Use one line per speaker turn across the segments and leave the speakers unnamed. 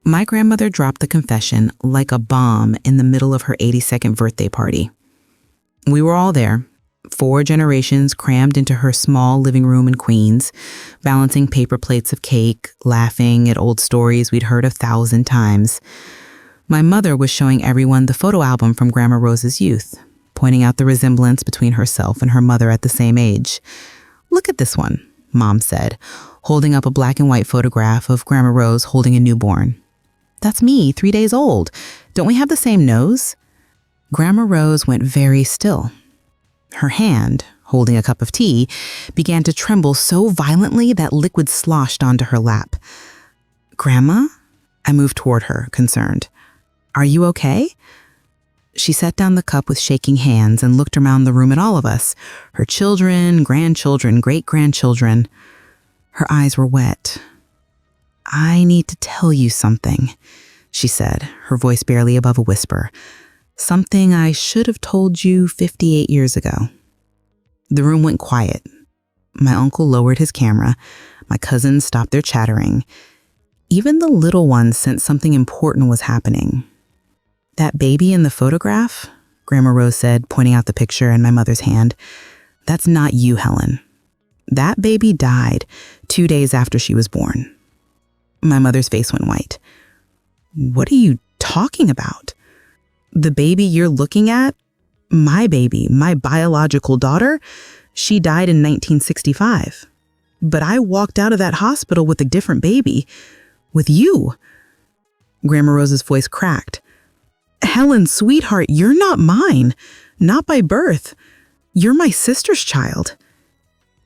My grandmother dropped the confession like a bomb in the middle of her 82nd birthday party. We were all there, 4 generations crammed into her small living room in Queens, balancing paper plates of cake, laughing at old stories we'd heard 1,000 times. My mother was showing everyone the photo album from Grandma Rose's youth, pointing out the resemblance between herself and her mother at the same age. "Look at this one," Mom said, holding up a black and white photograph of Grandma Rose holding a newborn. "That's me, 3 days old. Don't we have the same nose?" Grandma Rose went very still. Her hand, holding a cup of tea, began to tremble so violently that liquid sloshed onto her lap. "Grandma?" I moved toward her, concerned. "Are you okay?" She set down the cup with shaking hands and looked around the room at all of us, her children, grandchildren, great-grandchildren. Her eyes were wet. "I need to tell you something," she said, her voice barely above a whisper. "Something I should have told you 58 years ago." The room went quiet. My uncle lowered his camera. My cousins stopped their chattering. Even the little ones sensed something important was happening. "That baby in the photograph," Grandma Rose said, pointing out the picture in my mother's hand, "that's not you, Helen. That baby died 2 days after she was born." My mother's face went white. "What are you talking about? The baby you're looking at? My baby, my biological daughter? She died in 1965. But I walked out of that hospital with a different baby. With you." Grandma Rose's voice cracked. "Helen, sweetheart, you're not mine. Not by birth. You're my sister's child.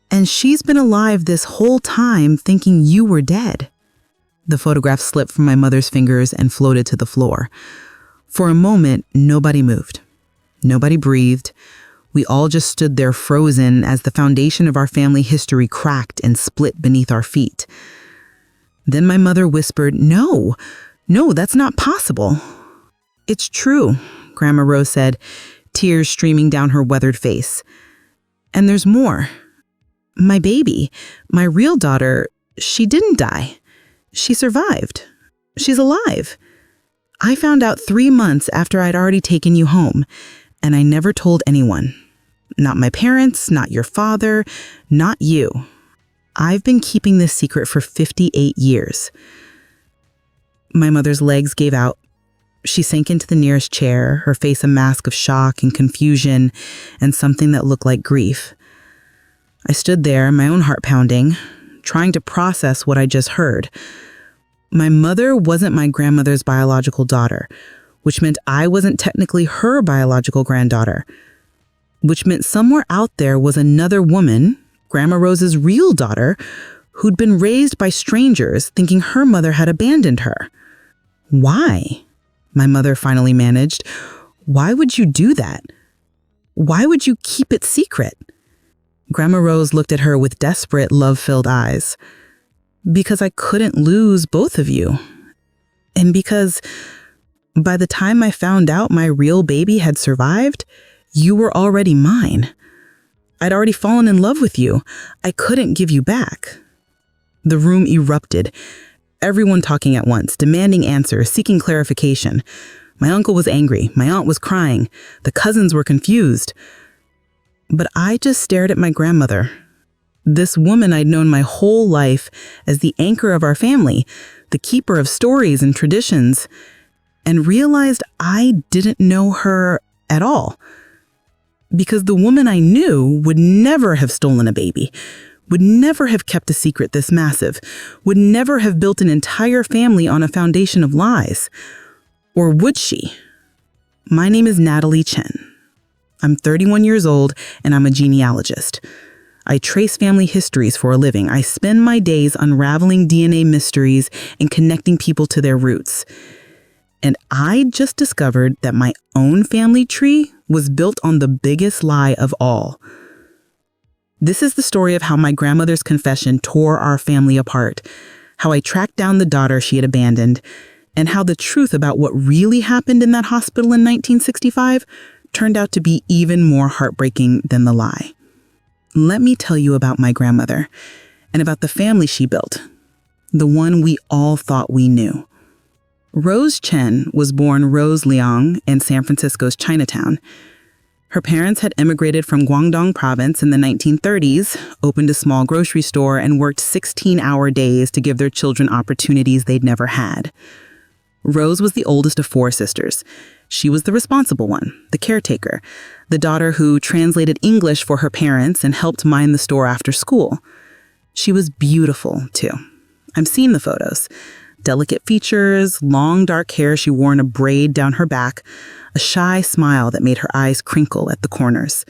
And she's been alive this whole time thinking you were dead." The photograph slipped from my mother's fingers and floated to the floor. For a moment, nobody moved. Nobody breathed. We all just stood there frozen as the foundation of our family history cracked and split beneath our feet. Then my mother whispered, No, that's not possible." "It's true," Grandma Rose said, tears streaming down her weathered face. "And there's more. My baby, my real daughter, she didn't die. She survived. She's alive. I found out 3 months after I'd already taken you home, and I never told anyone. Not my parents, not your father, not you. I've been keeping this secret for 58 years. My mother's legs gave out. She sank into the nearest chair, her face a mask of shock and confusion and something that looked like grief. I stood there, my own heart pounding, trying to process what I just heard. My mother wasn't my grandmother's biological daughter, which meant I wasn't technically her biological granddaughter, which meant somewhere out there was another woman, Grandma Rose's real daughter, who'd been raised by strangers thinking her mother had abandoned her. Why? My mother finally managed. Why would you do that? Why would you keep it secret? Grandma Rose looked at her with desperate, love-filled eyes. Because I couldn't lose both of you. And because by the time I found out my real baby had survived, you were already mine. I'd already fallen in love with you. I couldn't give you back. The room erupted. Everyone talking at once, demanding answers, seeking clarification. My uncle was angry. My aunt was crying. The cousins were confused. But I just stared at my grandmother. This woman I'd known my whole life as the anchor of our family, the keeper of stories and traditions, and realized I didn't know her at all. Because the woman I knew would never have stolen a baby, would never have kept a secret this massive, would never have built an entire family on a foundation of lies. Or would she? My name is Natalie Chen. I'm 31 years old and I'm a genealogist. I trace family histories for a living. I spend my days unraveling DNA mysteries and connecting people to their roots. And I just discovered that my own family tree was built on the biggest lie of all. This is the story of how my grandmother's confession tore our family apart, how I tracked down the daughter she had abandoned, and how the truth about what really happened in that hospital in 1965 turned out to be even more heartbreaking than the lie. Let me tell you about my grandmother and about the family she built, the one we all thought we knew. Rose Chen was born Rose Liang in San Francisco's Chinatown. Her parents had immigrated from Guangdong province in the 1930s, opened a small grocery store, and worked 16-hour days to give their children opportunities they'd never had. Rose was the oldest of 4 sisters. She was the responsible one, the caretaker, the daughter who translated English for her parents and helped mind the store after school. She was beautiful, too. I've seen the photos. Delicate features, long dark hair she wore in a braid down her back, a shy smile that made her eyes crinkle at the corners.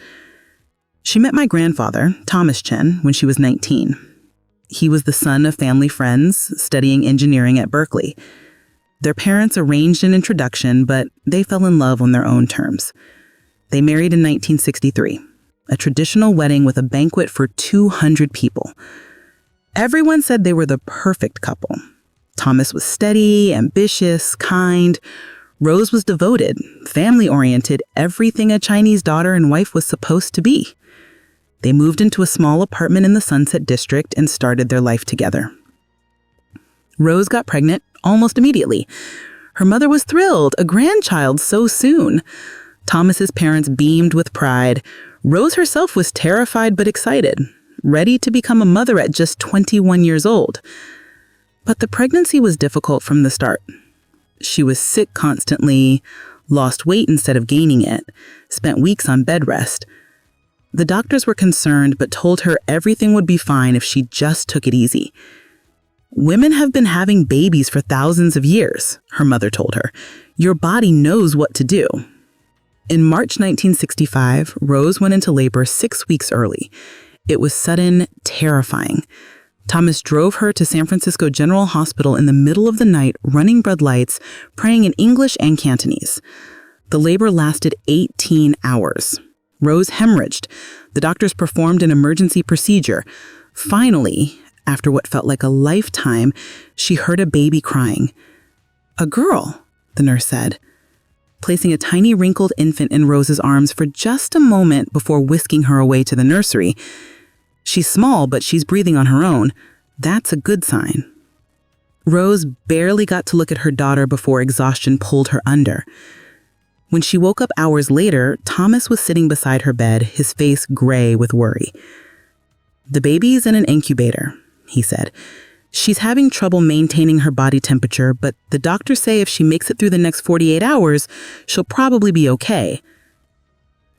She met my grandfather, Thomas Chen, when she was 19. He was the son of family friends studying engineering at Berkeley. Their parents arranged an introduction, but they fell in love on their own terms. They married in 1963, a traditional wedding with a banquet for 200 people. Everyone said they were the perfect couple. Thomas was steady, ambitious, kind. Rose was devoted, family-oriented, everything a Chinese daughter and wife was supposed to be. They moved into a small apartment in the Sunset District and started their life together. Rose got pregnant almost immediately. Her mother was thrilled, a grandchild so soon. Thomas's parents beamed with pride. Rose herself was terrified but excited, ready to become a mother at just 21 years old. But the pregnancy was difficult from the start. She was sick constantly, lost weight instead of gaining it, spent weeks on bed rest. The doctors were concerned but told her everything would be fine if she just took it easy. "Women have been having babies for thousands of years," her mother told her. "Your body knows what to do." In March 1965, Rose went into labor 6 weeks early. It was sudden, terrifying. Thomas drove her to San Francisco General Hospital in the middle of the night, running red lights, praying in English and Cantonese. The labor lasted 18 hours. Rose hemorrhaged. The doctors performed an emergency procedure. Finally, after what felt like a lifetime, she heard a baby crying. "A girl," the nurse said, placing a tiny wrinkled infant in Rose's arms for just a moment before whisking her away to the nursery. "She's small, but she's breathing on her own. That's a good sign." Rose barely got to look at her daughter before exhaustion pulled her under. When she woke up hours later, Thomas was sitting beside her bed, his face gray with worry. "The baby's in an incubator," he said. "She's having trouble maintaining her body temperature, but the doctors say if she makes it through the next 48 hours, she'll probably be okay."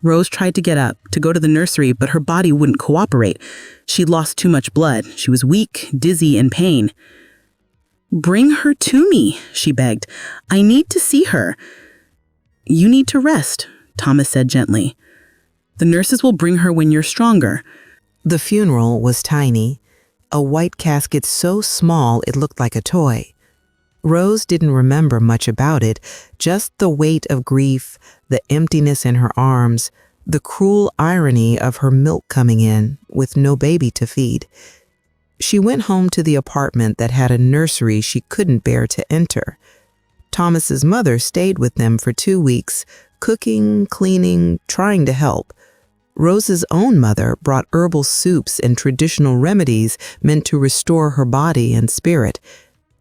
Rose tried to get up, to go to the nursery, but her body wouldn't cooperate. She'd lost too much blood. She was weak, dizzy, in pain. "Bring her to me," she begged. "I need to see her." "You need to rest," Thomas said gently. "The nurses will bring her when you're stronger." The funeral was tiny, a white casket so small it looked like a toy. Rose didn't remember much about it, just the weight of grief, the emptiness in her arms, the cruel irony of her milk coming in with no baby to feed. She went home to the apartment that had a nursery she couldn't bear to enter. Thomas's mother stayed with them for 2 weeks, cooking, cleaning, trying to help. Rose's own mother brought herbal soups and traditional remedies meant to restore her body and spirit.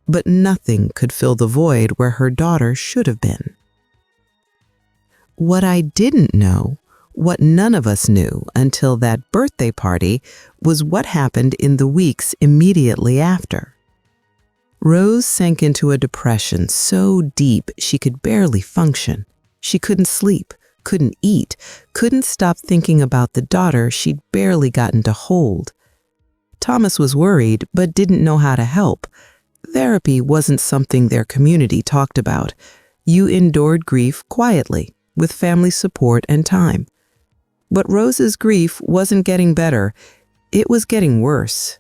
But nothing could fill the void where her daughter should have been. What I didn't know, what none of us knew until that birthday party, was what happened in the weeks immediately after. Rose sank into a depression so deep she could barely function. She couldn't sleep, couldn't eat, couldn't stop thinking about the daughter she'd barely gotten to hold. Thomas was worried but didn't know how to help. Therapy wasn't something their community talked about. You endured grief quietly, with family support and time. But Rose's grief wasn't getting better. It was getting worse.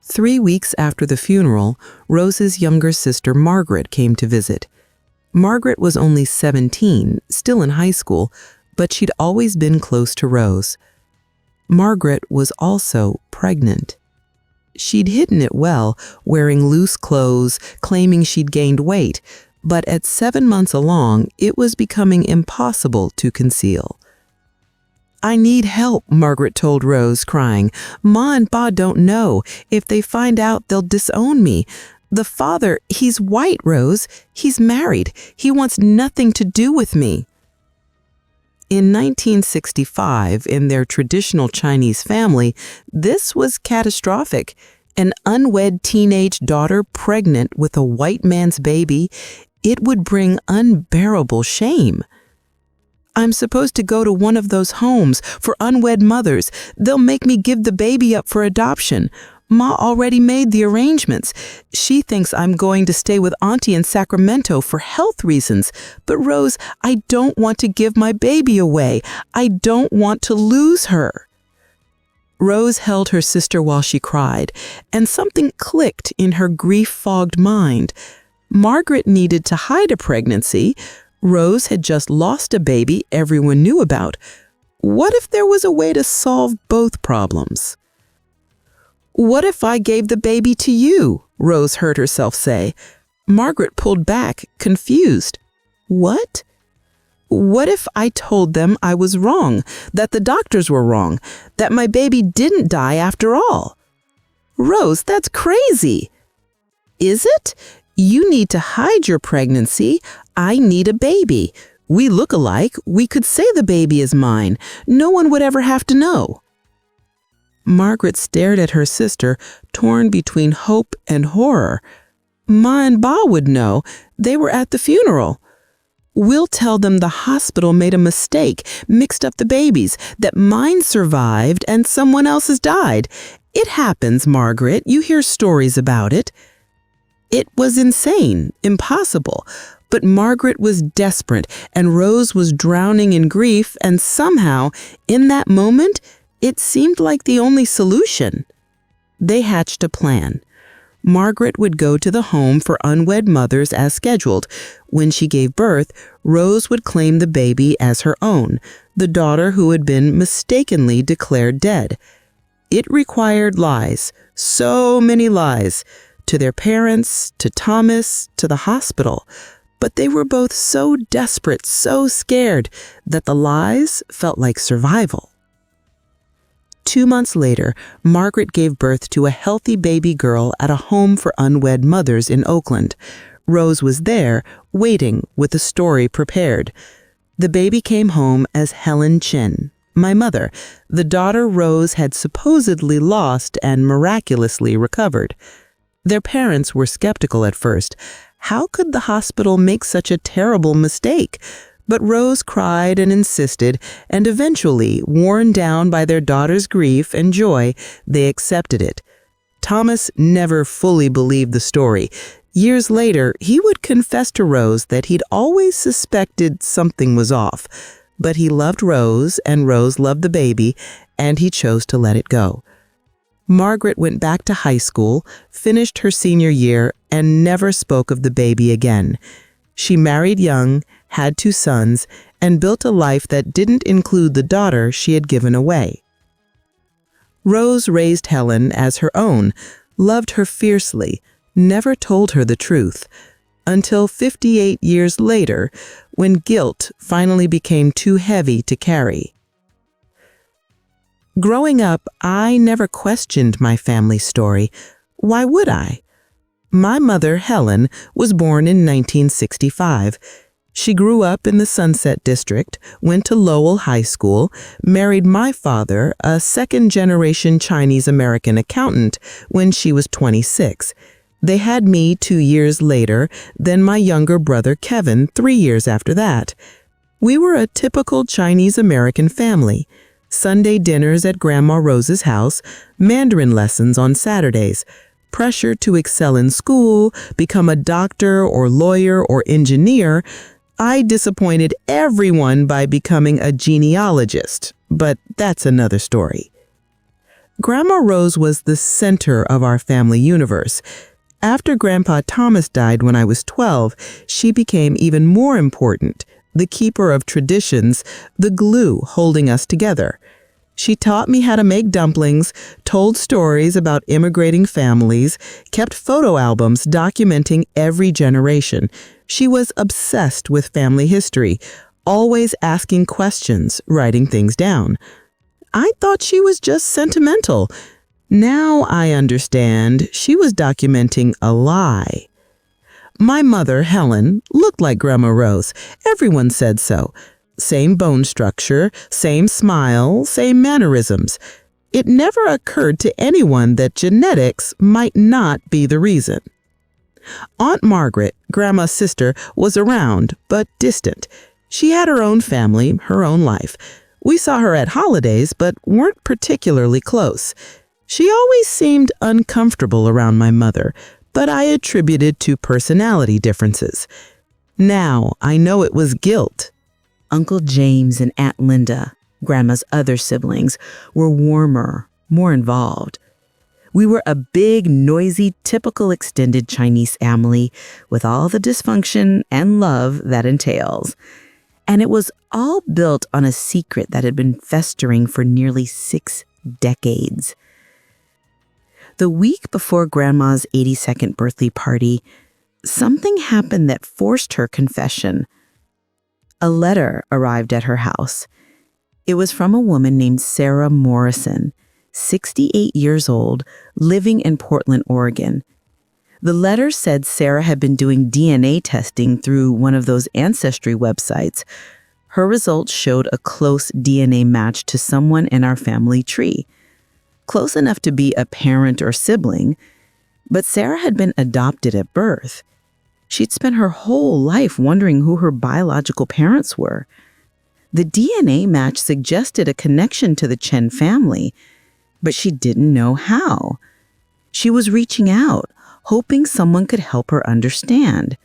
3 weeks after the funeral, Rose's younger sister Margaret came to visit. Margaret was only 17, still in high school, but she'd always been close to Rose. Margaret was also pregnant. She'd hidden it well, wearing loose clothes, claiming she'd gained weight, but at 7 months along, it was becoming impossible to conceal. "I need help," Margaret told Rose, crying. "Ma and Pa don't know. If they find out, they'll disown me. "The father, he's white, Rose. He's married. He wants nothing to do with me." In 1965, in their traditional Chinese family, this was catastrophic. An unwed teenage daughter pregnant with a white man's baby, it would bring unbearable shame. "I'm supposed to go to one of those homes for unwed mothers. They'll make me give the baby up for adoption. Ma already made the arrangements. She thinks I'm going to stay with Auntie in Sacramento for health reasons. But Rose, I don't want to give my baby away. I don't want to lose her." Rose held her sister while she cried, and something clicked in her grief-fogged mind. Margaret needed to hide a pregnancy. Rose had just lost a baby everyone knew about. What if there was a way to solve both problems? "What if I gave the baby to you?" Rose heard herself say. Margaret pulled back, confused. "What?" "What if I told them I was wrong, that the doctors were wrong, that my baby didn't die after all?" "Rose, that's crazy." "Is it? You need to hide your pregnancy. I need a baby. We look alike. We could say the baby is mine. No one would ever have to know." Margaret stared at her sister, torn between hope and horror. "Ma and Ba would know. They were at the funeral." "We'll tell them the hospital made a mistake, mixed up the babies, that mine survived and someone else's died. It happens, Margaret. You hear stories about it." It was insane, impossible. But Margaret was desperate, and Rose was drowning in grief, and somehow, in that moment, it seemed like the only solution. They hatched a plan. Margaret would go to the home for unwed mothers as scheduled. When she gave birth, Rose would claim the baby as her own, the daughter who had been mistakenly declared dead. It required lies, so many lies, to their parents, to Thomas, to the hospital. But they were both so desperate, so scared, that the lies felt like survival. 2 months later, Margaret gave birth to a healthy baby girl at a home for unwed mothers in Oakland. Rose was there, waiting, with a story prepared. The baby came home as Helen Chin, my mother, the daughter Rose had supposedly lost and miraculously recovered. Their parents were skeptical at first. How could the hospital make such a terrible mistake? But Rose cried and insisted, and eventually, worn down by their daughter's grief and joy, they accepted it. Thomas never fully believed the story. Years later, he would confess to Rose that he'd always suspected something was off. But he loved Rose, and Rose loved the baby, and he chose to let it go. Margaret went back to high school, finished her senior year, and never spoke of the baby again. She married young, had 2 sons, and built a life that didn't include the daughter she had given away. Rose raised Helen as her own, loved her fiercely, never told her the truth, until 58 years later, when guilt finally became too heavy to carry. Growing up, I never questioned my family story. Why would I? My mother, Helen, was born in 1965. She grew up in the Sunset District, went to Lowell High School, married my father, a second-generation Chinese-American accountant, when she was 26. They had me 2 years later, then my younger brother Kevin 3 years after that. We were a typical Chinese-American family. Sunday dinners at Grandma Rose's house, Mandarin lessons on Saturdays, pressure to excel in school, become a doctor or lawyer or engineer. I disappointed everyone by becoming a genealogist, but that's another story. Grandma Rose was the center of our family universe. After Grandpa Thomas died when I was 12, she became even more important, the keeper of traditions, the glue holding us together. She taught me how to make dumplings, told stories about immigrating families, kept photo albums documenting every generation. She was obsessed with family history, always asking questions, writing things down. I thought she was just sentimental.
Now I understand she was documenting a lie. My mother, Helen, looked like Grandma Rose. Everyone said so. Same bone structure, same smile, same mannerisms. It never occurred to anyone that genetics might not be the reason. Aunt Margaret, Grandma's sister, was around, but distant. She had her own family, her own life. We saw her at holidays, but weren't particularly close. She always seemed uncomfortable around my mother, but I attributed to personality differences. Now I know it was guilt.
Uncle James and Aunt Linda, Grandma's other siblings, were warmer, more involved. We were a big, noisy, typical extended Chinese family with all the dysfunction and love that entails. And it was all built on a secret that had been festering for nearly 6 decades. The week before Grandma's 82nd birthday party, something happened that forced her confession. A letter arrived at her house. It was from a woman named Sarah Morrison, 68 years old, living in Portland, Oregon. The letter said Sarah had been doing DNA testing through one of those ancestry websites. Her results showed a close DNA match to someone in our family tree. Close enough to be a parent or sibling, but Sarah had been adopted at birth. She'd spent her whole life wondering who her biological parents were. The DNA match suggested a connection to the Chen family, but she didn't know how. She was reaching out, hoping someone could help her understand.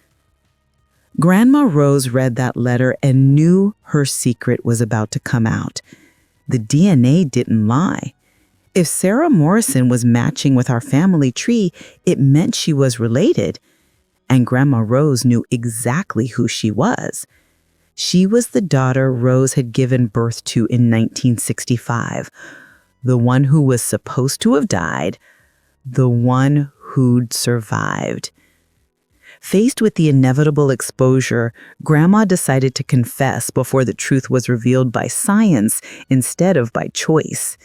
Grandma Rose read that letter and knew her secret was about to come out. The DNA didn't lie. If Sarah Morrison was matching with our family tree, it meant she was related. And Grandma Rose knew exactly who she was. She was the daughter Rose had given birth to in 1965, the one who was supposed to have died, the one who'd survived. Faced with the inevitable exposure, Grandma decided to confess before the truth was revealed by science instead of by choice.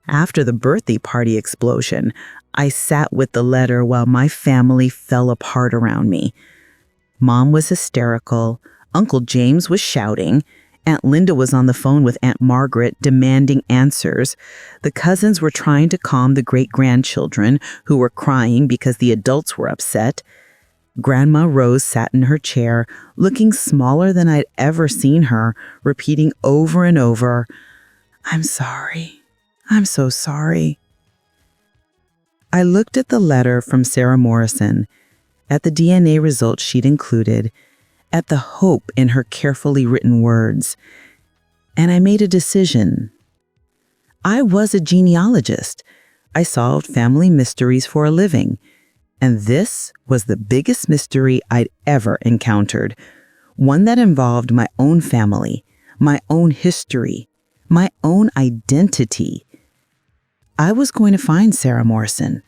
After the birthday party explosion, I sat with the letter while my family fell apart around me. Mom was hysterical, Uncle James was shouting, Aunt Linda was on the phone with Aunt Margaret demanding answers. The cousins were trying to calm the great-grandchildren who were crying because the adults were upset. Grandma Rose sat in her chair, looking smaller than I'd ever seen her, repeating over and over, "I'm sorry. I'm so sorry." I looked at the letter from Sarah Morrison, at the DNA results she'd included, at the hope in her carefully written words, and I made a decision. I was a genealogist. I solved family mysteries for a living, and this was the biggest mystery I'd ever encountered, one that involved my own family, my own history, my own identity. I was going to find Sarah Morrison.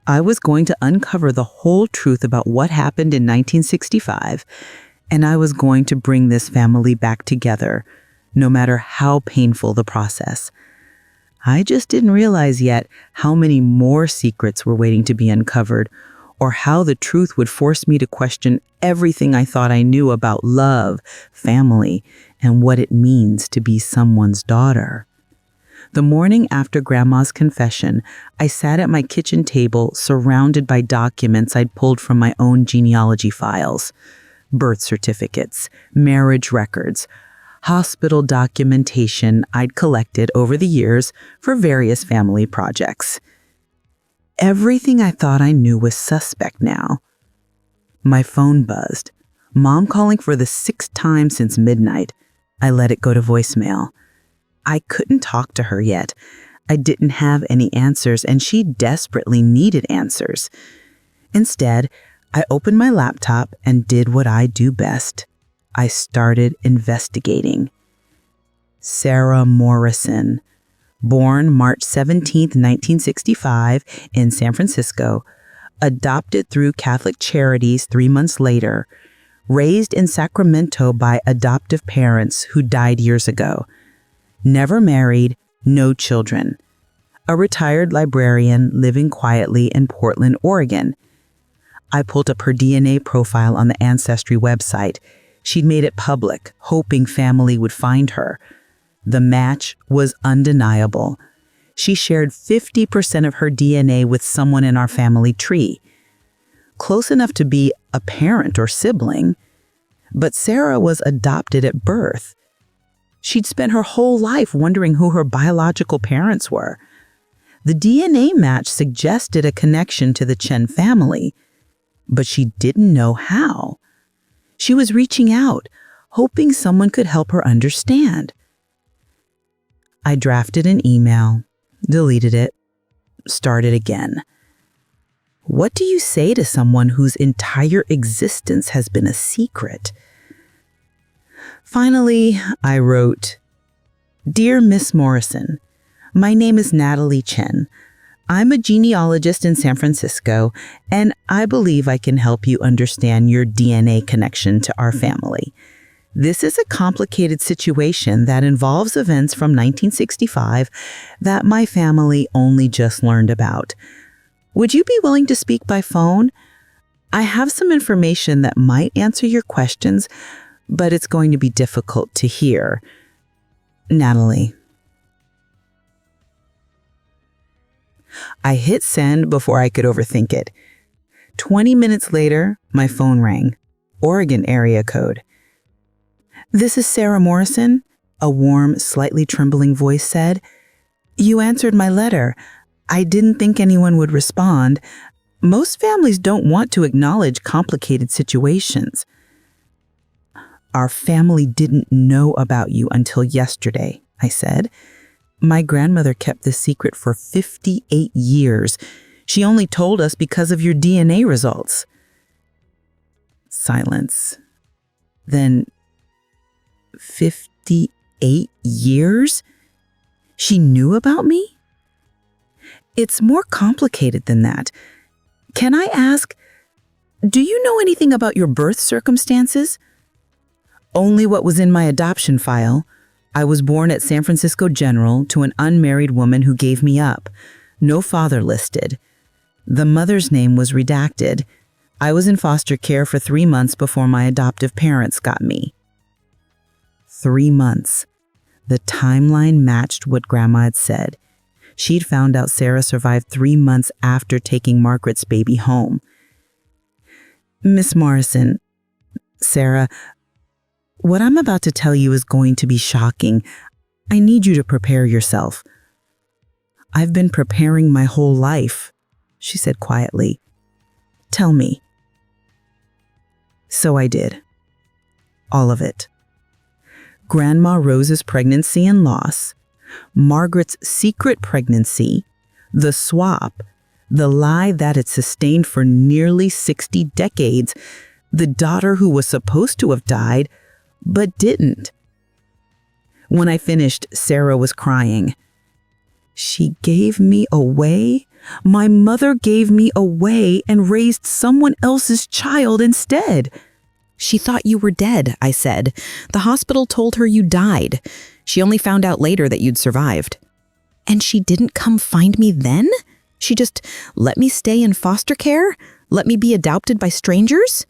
I was going to uncover the whole truth about what happened in 1965, and I was going to bring this family back together, no matter how painful the process. I just didn't realize yet how many more secrets were waiting to be uncovered, or how the truth would force me to question everything I thought I knew about love, family, and what it means to be someone's daughter. The morning after Grandma's confession, I sat at my kitchen table surrounded by documents I'd pulled from my own genealogy files. Birth certificates, marriage records, hospital documentation I'd collected over the years for various family projects. Everything I thought I knew was suspect now. My phone buzzed. Mom calling for the 6th time since midnight. I let it go to voicemail. I couldn't talk to her yet. I didn't have any answers, and she desperately needed answers. Instead, I opened my laptop and did what I do best. I started investigating. Sarah Morrison, born March 17, 1965, in San Francisco, adopted through Catholic Charities 3 months later, raised in Sacramento by adoptive parents who died years ago. Never married, no children. a retired librarian living quietly in Portland, Oregon. I pulled up her DNA profile on the Ancestry website. She'd made it public, hoping family would find her. The match was undeniable. She shared 50% of her DNA with someone in our family tree. Close enough to be a parent or sibling, but Sarah was adopted at birth. She'd spent her whole life wondering who her biological parents were. The DNA match suggested a connection to the Chen family, but she didn't know how. She was reaching out, hoping someone could help her understand. I drafted an email, deleted it, started again. What do you say to someone whose entire existence has been a secret? Finally, I wrote, "Dear Miss Morrison, my name is Natalie Chen. I'm a genealogist in San Francisco, and I believe I can help you understand your DNA connection to our family. This is a complicated situation that involves events from 1965 that my family only just learned about. Would you be willing to speak by phone? I have some information that might answer your questions, but it's going to be difficult to hear. Natalie." I hit send before I could overthink it. 20 minutes later, my phone rang. Oregon area code. "This is Sarah Morrison," a warm, slightly trembling voice said. "You answered my letter. I didn't think anyone would respond. Most families don't want to acknowledge complicated situations." "Our family didn't know about you until yesterday," I said. "My grandmother kept this secret for 58 years. She only told us because of your DNA results." Silence. Then 58 years? She knew about me? It's more complicated than that. Can I ask, do you know anything about your birth circumstances? Only what was in my adoption file. I was born at San Francisco General to an unmarried woman who gave me up. No father listed. The mother's name was redacted. I was in foster care for 3 months before my adoptive parents got me. 3 months. The timeline matched what Grandma had said. She'd found out Sarah survived 3 months after taking Margaret's baby home. "Miss Morrison, Sarah, what I'm about to tell you is going to be shocking. I need you to prepare yourself." "I've been preparing my whole life," she said quietly. "Tell me." So I did. All of it. Grandma Rose's pregnancy and loss, Margaret's secret pregnancy, the swap, the lie that had sustained for nearly 60 decades, the daughter who was supposed to have died, but didn't. When I finished, Sarah was crying. "She gave me away? My mother gave me away and raised someone else's child instead."
"She thought you were dead," I said. "The hospital told her you died. She only found out later that you'd survived." "And she didn't come find me then? She just let me stay in foster care? Let me be adopted by strangers?"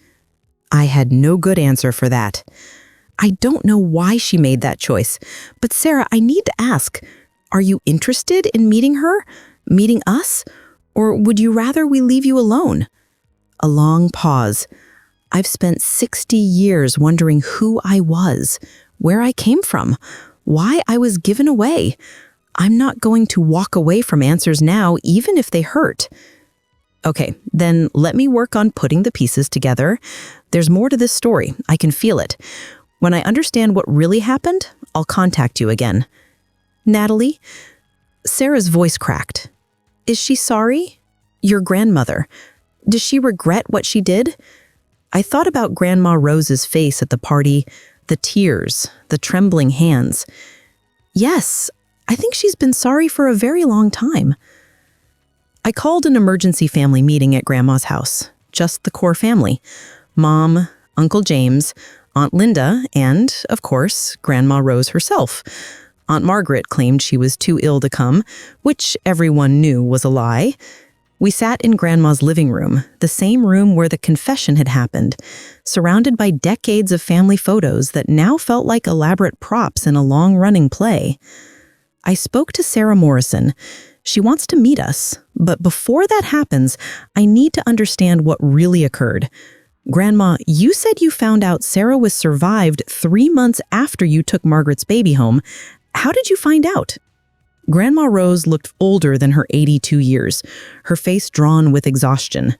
I had no good answer for that. I don't know why she made that choice, but Sarah, I need to ask, are you interested in meeting her, meeting us, or would you rather we leave you alone? A long pause. I've spent 60 years wondering who I was, where I came from, why I was given away. I'm not going to walk away from answers now, even if they hurt. Okay, then let me work on putting the pieces together. There's more to this story. I can feel it. When I understand what really happened, I'll contact you again. Natalie, Sarah's voice cracked. Is she sorry? Your grandmother. Does she regret what she did? I thought about Grandma Rose's face at the party, the tears, the trembling hands. Yes, I think she's been sorry for a very long time. I called an emergency family meeting at Grandma's house, just the core family. Mom, Uncle James, Aunt Linda, and, of course, Grandma Rose herself. Aunt Margaret claimed she was too ill to come, which everyone knew was a lie. We sat in Grandma's living room, the same room where the confession had happened, surrounded by decades of family photos that now felt like elaborate props in a long-running play. I spoke to Sarah Morrison. She wants to meet us, but before that happens, I need to understand what really occurred. Grandma, you said you found out Sarah was survived 3 months after you took Margaret's baby home. How did you find out? Grandma Rose looked older than her 82 years, her face drawn with exhaustion.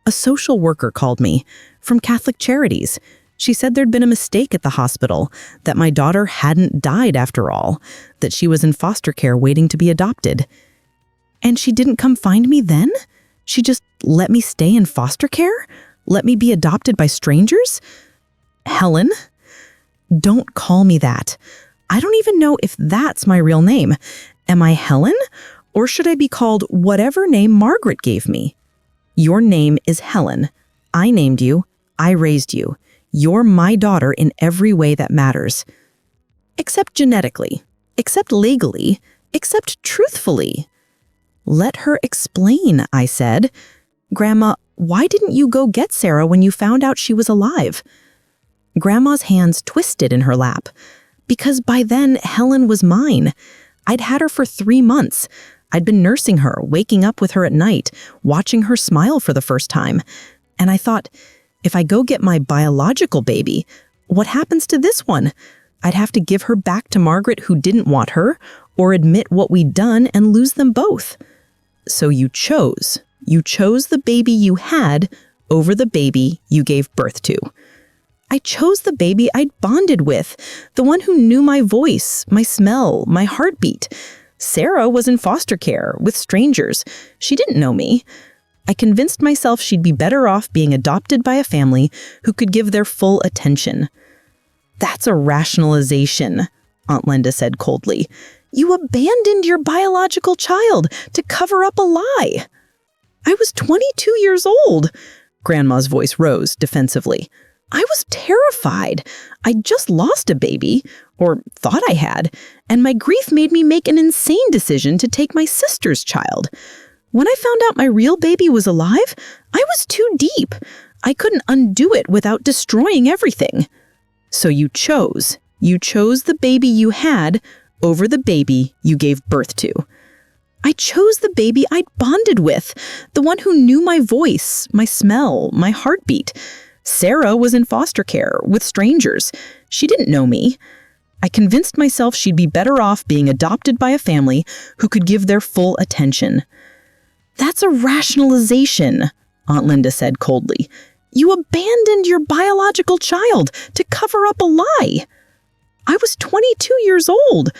A social worker called me, from Catholic Charities. She said there'd been a mistake at the hospital, that my daughter hadn't died after all, that she was in foster care waiting to be adopted. And she didn't come find me then? She just let me stay in foster care? Let me be adopted by strangers? Helen? Don't call me that. I don't even know if that's my real name. Am I Helen? Or should I be called whatever name Margaret gave me? Your name is Helen. I named you. I raised you. You're my daughter in every way that matters. Except genetically. Except legally. Except truthfully. Let her explain, I said. Grandma, why didn't you go get Sarah when you found out she was alive? Grandma's hands twisted in her lap. Because by then, Helen was mine. I'd had her for 3 months. I'd been nursing her, waking up with her at night, watching her smile for the first time. And I thought, if I go get my biological baby, what happens to this one? I'd have to give her back to Margaret who didn't want her, or admit what we'd done and lose them both. So you chose. You chose the baby you had over the baby you gave birth to. I chose the baby I'd bonded with, the one who knew my voice, my smell, my heartbeat. Sarah was in foster care with strangers. She didn't know me. I convinced myself she'd be better off being adopted by a family who could give their full attention. That's a rationalization, Aunt Linda said coldly. You abandoned your biological child to cover up a lie. I was 22 years old. Grandma's voice rose defensively. I was terrified. I'd just lost a baby, or thought I had, and my grief made me make an insane decision to take my sister's child. When I found out my real baby was alive, I was too deep. I couldn't undo it without destroying everything. So you chose. You chose the baby you had over the baby you gave birth to. I chose the baby I'd bonded with, the one who knew my voice, my smell, my heartbeat. Sarah was in foster care with strangers. She didn't know me. I convinced myself she'd be better off being adopted by a family who could give their full attention. That's a rationalization, Aunt Linda said coldly. You abandoned your biological child to cover up a lie. I was 22 years old.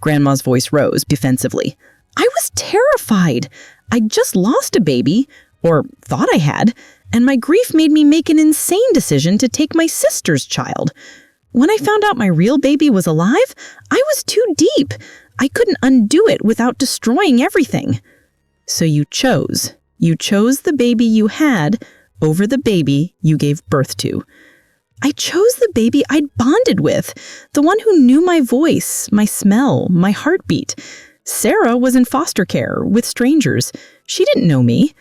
Grandma's voice rose defensively. I was terrified. I'd just lost a baby, or thought I had, and my grief made me make an insane decision to take my sister's child. When I found out my real baby was alive, I was too deep. I couldn't undo it without destroying everything. So you chose. You chose the baby you had over the baby you gave birth to. I chose the baby I'd bonded with, the one who knew my voice, my smell, my heartbeat. Sarah was in foster care with strangers. She didn't know me.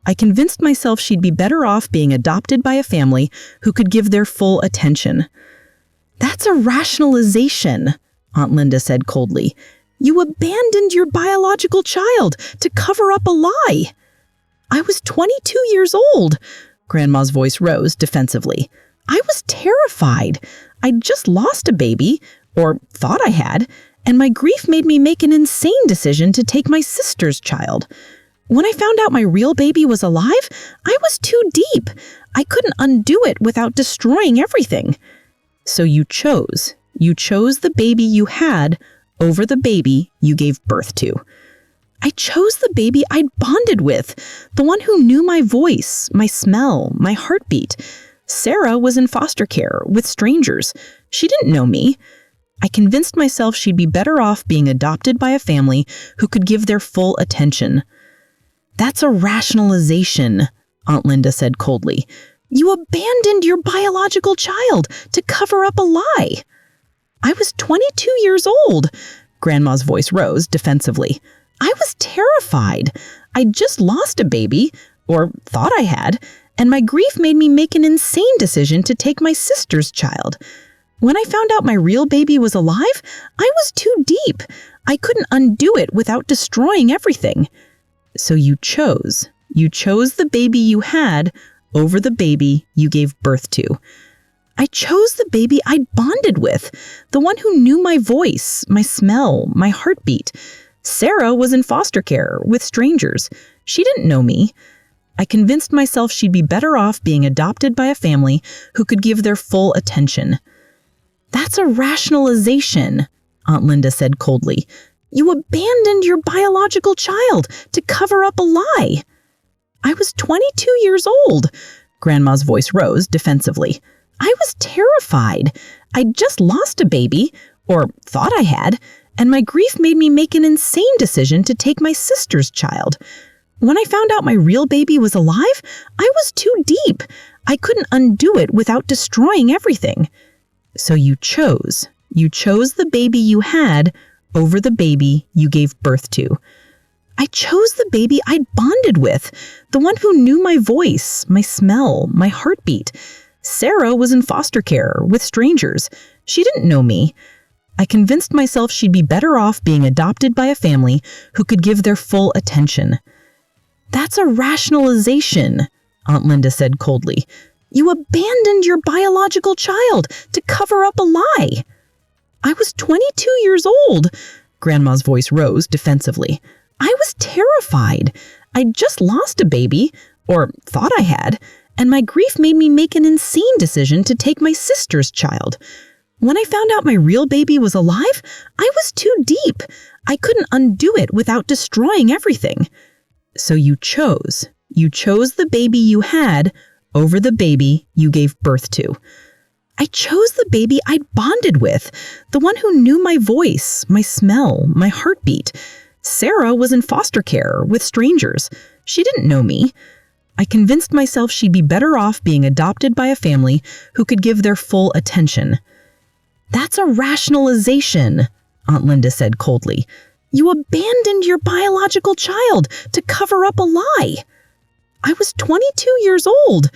I convinced myself she'd be better off being adopted by a family who could give their full attention. That's a rationalization, Aunt Linda said coldly. You abandoned your biological child to cover up a lie. I was 22 years old. Grandma's voice rose defensively. I was terrified. I'd just lost a baby, or thought I had, and my grief made me make an insane decision to take my sister's child. When I found out my real baby was alive, I was too deep. I couldn't undo it without destroying everything. So you chose. You chose the baby you had over the baby you gave birth to. I chose the baby I'd bonded with, the one who knew my voice, my smell, my heartbeat. Sarah was in foster care with strangers. She didn't know me. I convinced myself she'd be better off being adopted by a family who could give their full attention. That's a rationalization, Aunt Linda said coldly. You abandoned your biological child to cover up a lie. I was 22 years old. Grandma's voice rose defensively. I was terrified. I just lost a baby, or thought I had, and my grief made me make an insane decision to take my sister's child. When I found out my real baby was alive, I was too deep. I couldn't undo it without destroying everything. So you chose the baby you had over the baby you gave birth to. I chose the baby I'd bonded with, the one who knew my voice, my smell, my heartbeat. Sarah was in foster care with strangers. She didn't know me. I convinced myself she'd be better off being adopted by a family who could give their full attention. That's a rationalization, Aunt Linda said coldly. You abandoned your biological child to cover up a lie. I was 22 years old. Grandma's voice rose defensively. I was terrified. I'd just lost a baby, or thought I had, and my grief made me make an insane decision to take my sister's child. When I found out my real baby was alive, I was too deep. I couldn't undo it without destroying everything. So you chose the baby you had over the baby you gave birth to. I chose the baby I'd bonded with, the one who knew my voice, my smell, my heartbeat. Sarah was in foster care with strangers. She didn't know me. I convinced myself she'd be better off being adopted by a family who could give their full attention. That's a rationalization, Aunt Linda said coldly. You abandoned your biological child to cover up a lie. I was 22 years old. Grandma's voice rose defensively. I was terrified. I'd just lost a baby, or thought I had, and my grief made me make an insane decision to take my sister's child. When I found out my real baby was alive, I was too deep. I couldn't undo it without destroying everything. So you chose the baby you had over the baby you gave birth to. I chose the baby I'd bonded with, the one who knew my voice, my smell, my heartbeat. Sarah was in foster care with strangers. She didn't know me. I convinced myself she'd be better off being adopted by a family who could give their full attention. That's a rationalization, Aunt Linda said coldly. You abandoned your biological child to cover up a lie. I was 22 years old.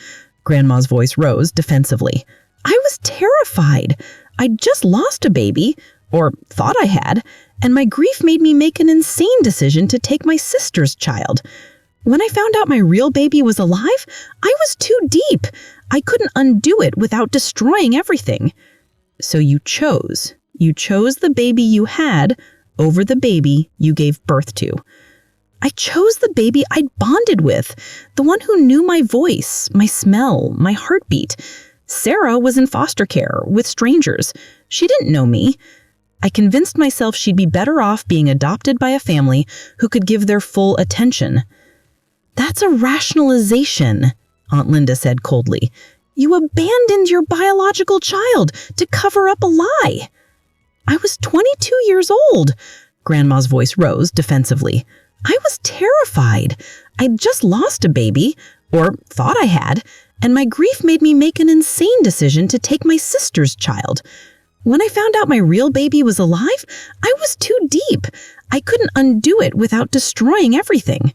Grandma's voice rose defensively. I was terrified. I'd just lost a baby, or thought I had, and my grief made me make an insane decision to take my sister's child. When I found out my real baby was alive, I was too deep. I couldn't undo it without destroying everything. So you chose the baby you had over the baby you gave birth to. I chose the baby I'd bonded with, the one who knew my voice, my smell, my heartbeat. Sarah was in foster care with strangers. She didn't know me. I convinced myself she'd be better off being adopted by a family who could give their full attention. That's a rationalization, Aunt Linda said coldly. You abandoned your biological child to cover up a lie. I was 22 years old. Grandma's voice rose defensively. I was terrified. I'd just lost a baby, or thought I had, and my grief made me make an insane decision to take my sister's child. When I found out my real baby was alive, I was too deep. I couldn't undo it without destroying everything.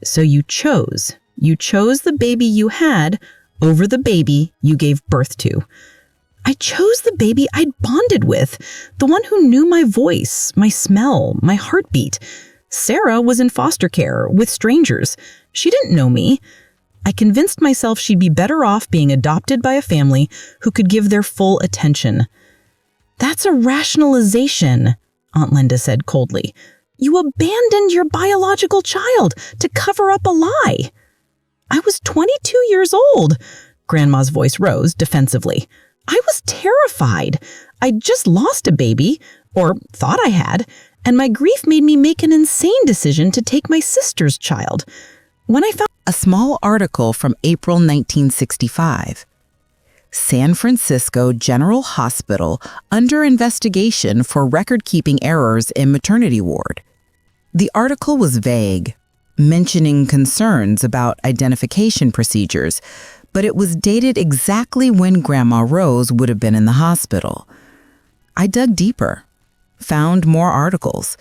So you chose the baby you had over the baby you gave birth to. I chose the baby I'd bonded with, the one who knew my voice, my smell, my heartbeat. Sarah was in foster care with strangers. She didn't know me. I convinced myself she'd be better off being adopted by a family who could give their full attention. That's a rationalization, Aunt Linda said coldly. You abandoned your biological child to cover up a lie. I was 22 years old. Grandma's voice rose defensively. I was terrified. I'd just lost a baby, or thought I had, and my grief made me make an insane decision to take my sister's child. When I found
A small article from April 1965. San Francisco General Hospital under investigation for record-keeping errors in maternity ward. The article was vague, mentioning concerns about identification procedures, but it was dated exactly when Grandma Rose would have been in the hospital. I dug deeper, found more articles,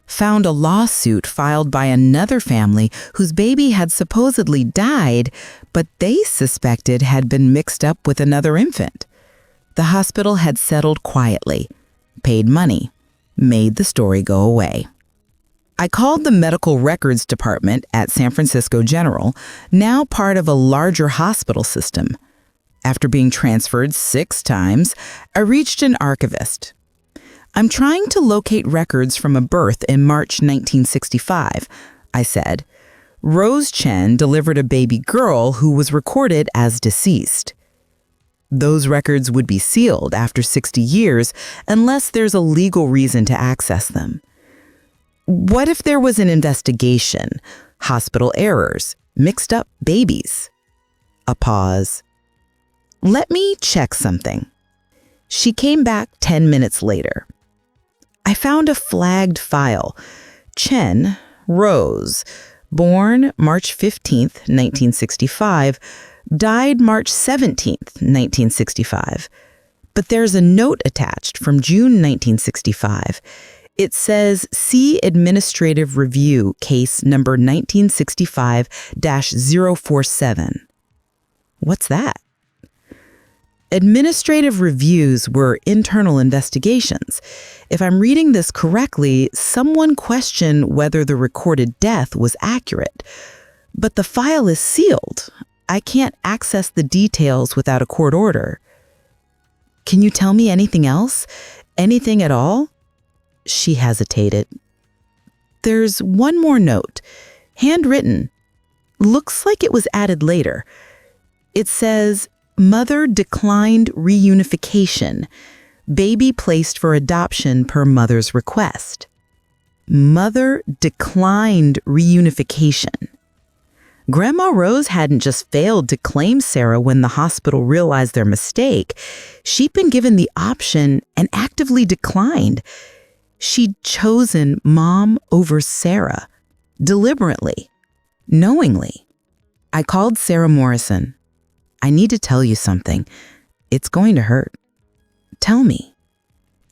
found a lawsuit filed by another family whose baby had supposedly died, but they suspected had been mixed up with another infant. The hospital had settled quietly, paid money, made the story go away. I called the medical records department at San Francisco General, now part of a larger hospital system. After being transferred 6 times, I reached an archivist. "I'm trying to locate records from a birth in March 1965, I said. "Rose Chen delivered a baby girl who was recorded as deceased. Those records would be sealed after 60 years unless there's a legal reason to access them. What if there was an investigation, hospital errors, mixed up babies?" A pause. "Let me check something." She came back 10 minutes later. I found a flagged file. Chen, Rose, born March 15th, 1965, died March 17th, 1965. But there's a note attached from June 1965. It says, "See Administrative Review, case number 1965-047. What's that? Administrative reviews were internal investigations. If I'm reading this correctly, someone questioned whether the recorded death was accurate. But the file is sealed. I can't access the details without a court order. Can you tell me anything else? Anything at all?" She hesitated. "There's one more note, handwritten. Looks like it was added later. It says, 'Mother declined reunification. Baby placed for adoption per mother's request.' Mother declined reunification." Grandma Rose hadn't just failed to claim Sarah when the hospital realized their mistake. She'd been given the option and actively declined. She'd chosen Mom over Sarah, deliberately, knowingly. I called Sarah Morrison. "I need to tell you something. It's going to hurt." "Tell me."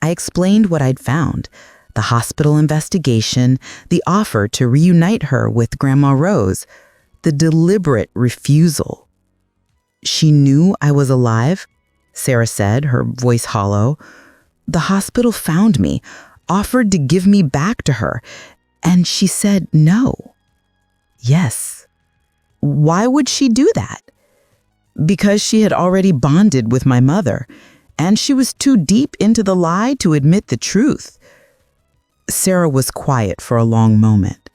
I explained what I'd found, the hospital investigation, the offer to reunite her with Grandma Rose, the deliberate refusal. "She knew I was alive," Sarah said, her voice hollow. "The hospital found me, offered to give me back to her, and she said no." "Yes." "Why would she do that?" "Because she had already bonded with my mother, and she was too deep into the lie to admit the truth." Sarah was quiet for a long moment.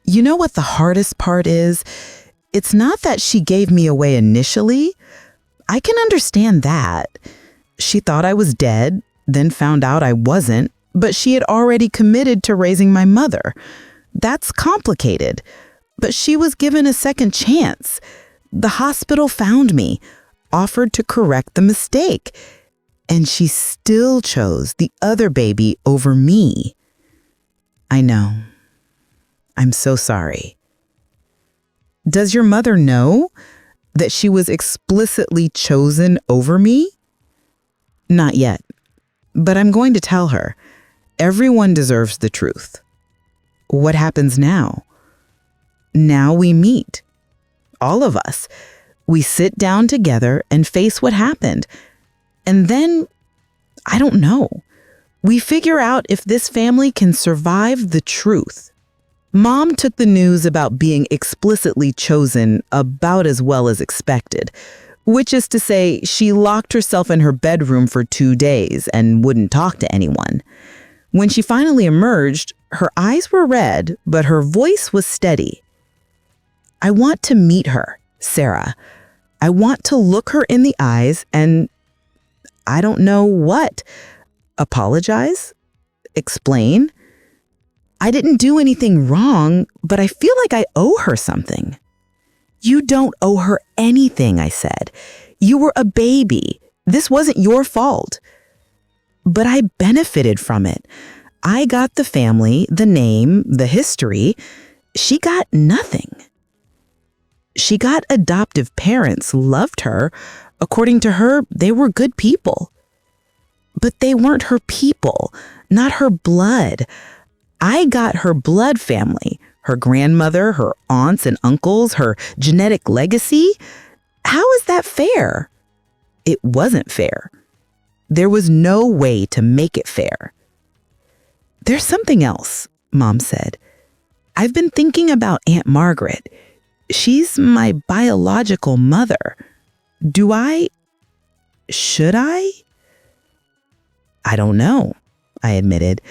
"You know what the hardest part is? It's not that she gave me away initially. I can understand that. She thought I was dead, then found out I wasn't, but she had already committed to raising my mother. That's complicated. But she was given a second chance. The hospital found me, offered to correct the mistake, and she still chose the other baby over me." "I know. I'm so sorry." "Does your mother know that she was explicitly chosen over me?" "Not yet, but I'm going to tell her. Everyone deserves the truth." "What happens now?" "Now we meet. All of us. We sit down together and face what happened. And then, I don't know. We figure out if this family can survive the truth." Mom took the news about being explicitly chosen about as well as expected, which is to say she locked herself in her bedroom for 2 days and wouldn't talk to anyone. When she finally emerged, her eyes were red, but her voice was steady. "I want to meet her, Sarah. I want to look her in the eyes and, I don't know what, apologize? Explain? I didn't do anything wrong, but I feel like I owe her something." "You don't owe her anything," I said. "You were a baby. This wasn't your fault." "But I benefited from it. I got the family, the name, the history. She got nothing." "She got adoptive parents, loved her. According to her, they were good people." But they weren't her people, not her blood. I got her blood family, her grandmother, her aunts and uncles, her genetic legacy. How is that fair? It wasn't fair. There was no way to make it fair. There's something else, Mom said. I've been thinking about Aunt Margaret. She's my biological mother. Should I? I don't know, I admitted.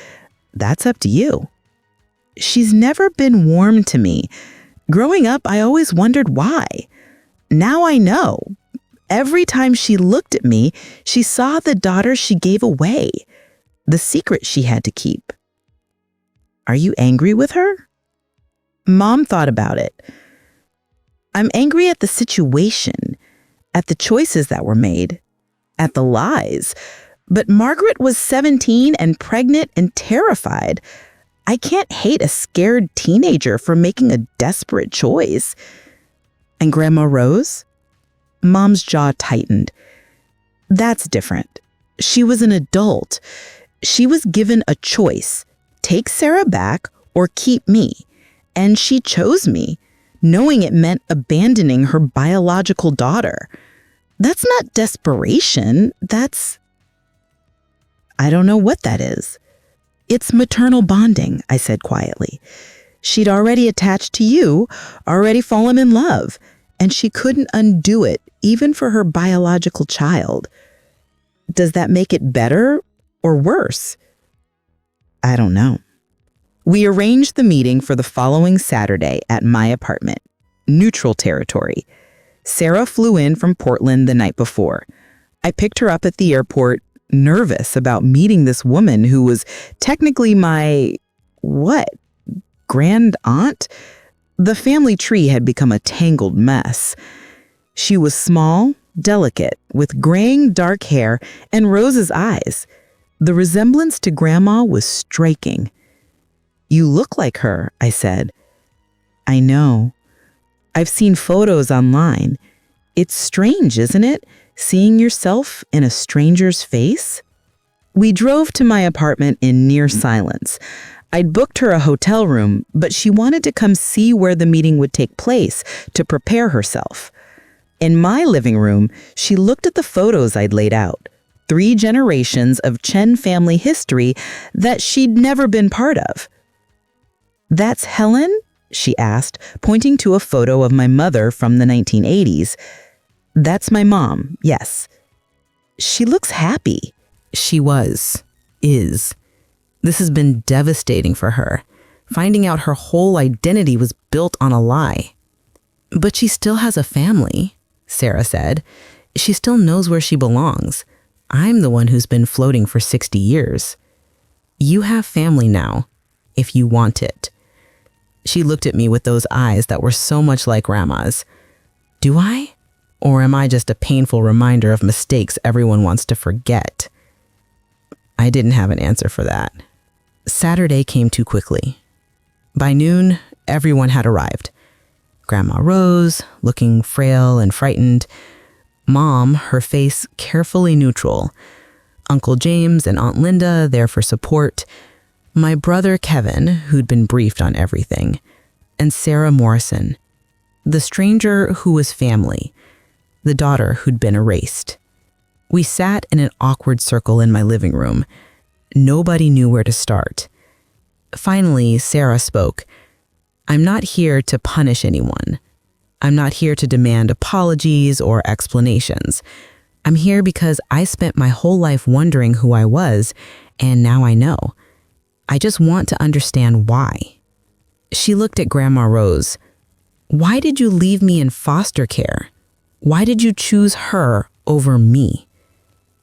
That's up to you. She's never been warm to me. Growing up, I always wondered why. Now I know. Every time she looked at me, she saw the daughter she gave away, the secret she had to keep. Are you angry with her? Mom thought about it. I'm angry at the situation, at the choices that were made, at the lies. But Margaret was 17 and pregnant and terrified. I can't hate a scared teenager for making a desperate choice. And Grandma Rose? Mom's jaw tightened. That's different. She was an adult. She was given a choice. Take Sarah back or keep me. And she chose me, knowing it meant abandoning her biological daughter. That's not desperation. I don't know what that is. It's maternal bonding, I said quietly. She'd already attached to you, already fallen in love, and she couldn't undo it, even for her biological child. Does that make it better or worse? I don't know. We arranged the meeting for the following Saturday at my apartment, neutral territory. Sarah flew in from Portland the night before. I picked her up at the airport, nervous about meeting this woman who was technically my, grand aunt? The family tree had become a tangled mess. She was small, delicate, with graying dark hair and Rose's eyes. The resemblance to Grandma was striking. You look like her, I said. I know. I've seen photos online. It's strange, isn't it? Seeing yourself in a stranger's face? We drove to my apartment in near silence. I'd booked her a hotel room, but she wanted to come see where the meeting would take place to prepare herself. In my living room, she looked at the photos I'd laid out, 3 generations of Chen family history that she'd never been part of. That's Helen? She asked, pointing to a photo of my mother from the 1980s. That's my mom, yes. She looks happy. She is. This has been devastating for her, finding out her whole identity was built on a lie. But she still has a family, Sarah said. She still knows where she belongs. I'm the one who's been floating for 60 years. You have family now, if you want it. She looked at me with those eyes that were so much like Grandma's. Do I? Or am I just a painful reminder of mistakes everyone wants to forget? I didn't have an answer for that. Saturday came too quickly. By noon, everyone had arrived. Grandma Rose, looking frail and frightened. Mom, her face carefully neutral. Uncle James and Aunt Linda there for support. My brother Kevin, who'd been briefed on everything. And Sarah Morrison, the stranger who was family. The daughter who'd been erased. We sat in an awkward circle in my living room. Nobody knew where to start. Finally, Sarah spoke. I'm not here to punish anyone. I'm not here to demand apologies or explanations. I'm here because I spent my whole life wondering who I was, and now I know. I just want to understand why. She looked at Grandma Rose. Why did you leave me in foster care? Why did you choose her over me?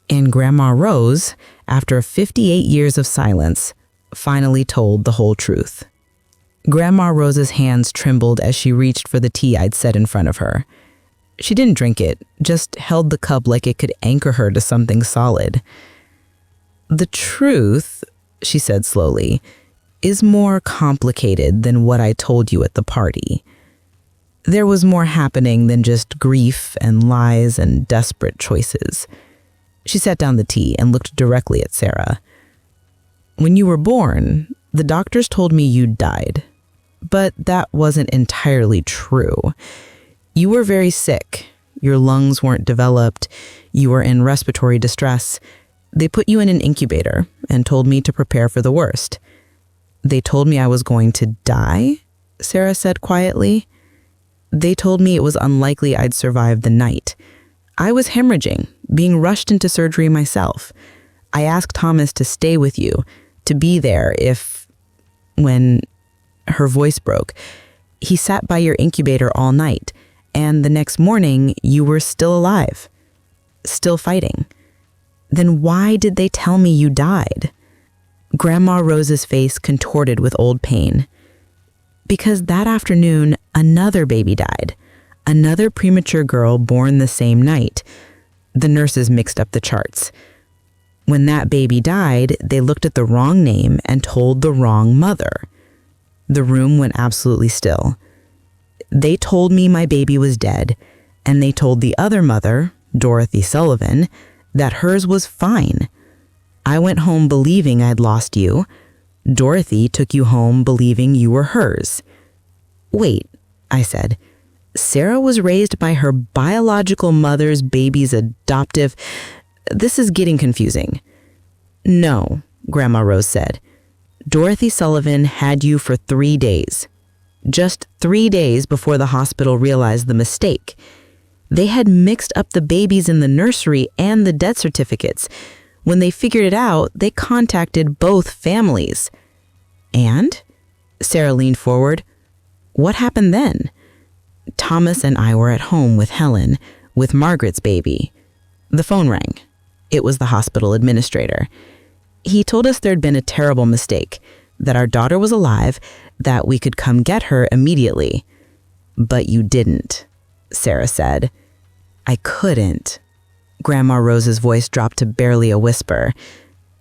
And Grandma Rose, after 58 years of silence, finally told the whole truth. Grandma Rose's hands trembled as she reached for the tea I'd set in front of her. She didn't drink it, just held the cup like it could anchor her to something solid. The truth, she said slowly, is more complicated than what I told you at the party. There was more happening than just grief and lies and desperate choices. She set down the tea and looked directly at Sarah. "When you were born, the doctors told me you died. But that wasn't entirely true. You were very sick. Your lungs weren't developed. You were in respiratory distress. They put you in an incubator and told me to prepare for the worst." "They told me I was going to die?" Sarah said quietly. "They told me it was unlikely I'd survive the night. I was hemorrhaging, being rushed into surgery myself. I asked Thomas to stay with you, to be there if..." When her voice broke, "He sat by your incubator all night, and the next morning you were still alive, still fighting. Then why did they tell me you died?" Grandma Rose's face contorted with old pain. "Because that afternoon, another baby died. Another premature girl born the same night." The nurses mixed up the charts. "When that baby died, they looked at the wrong name and told the wrong mother." The room went absolutely still. "They told me my baby was dead, and they told the other mother, Dorothy Sullivan, that hers was fine. I went home believing I'd lost you. Dorothy took you home believing you were hers." "Wait," I said. "Sarah was raised by her biological mother's baby's adoptive..." "This is getting confusing." "No," Grandma Rose said. "Dorothy Sullivan had you for 3 days. Just 3 days before the hospital realized the mistake. They had mixed up the babies in the nursery and the death certificates. When they figured it out, they contacted both families." "And?" Sarah leaned forward. "What happened then?" "Thomas and I were at home with Helen, with Margaret's baby. The phone rang. It was the hospital administrator. He told us there'd been a terrible mistake, that our daughter was alive, that we could come get her immediately. But you didn't," Sarah said. "I couldn't." Grandma Rose's voice dropped to barely a whisper.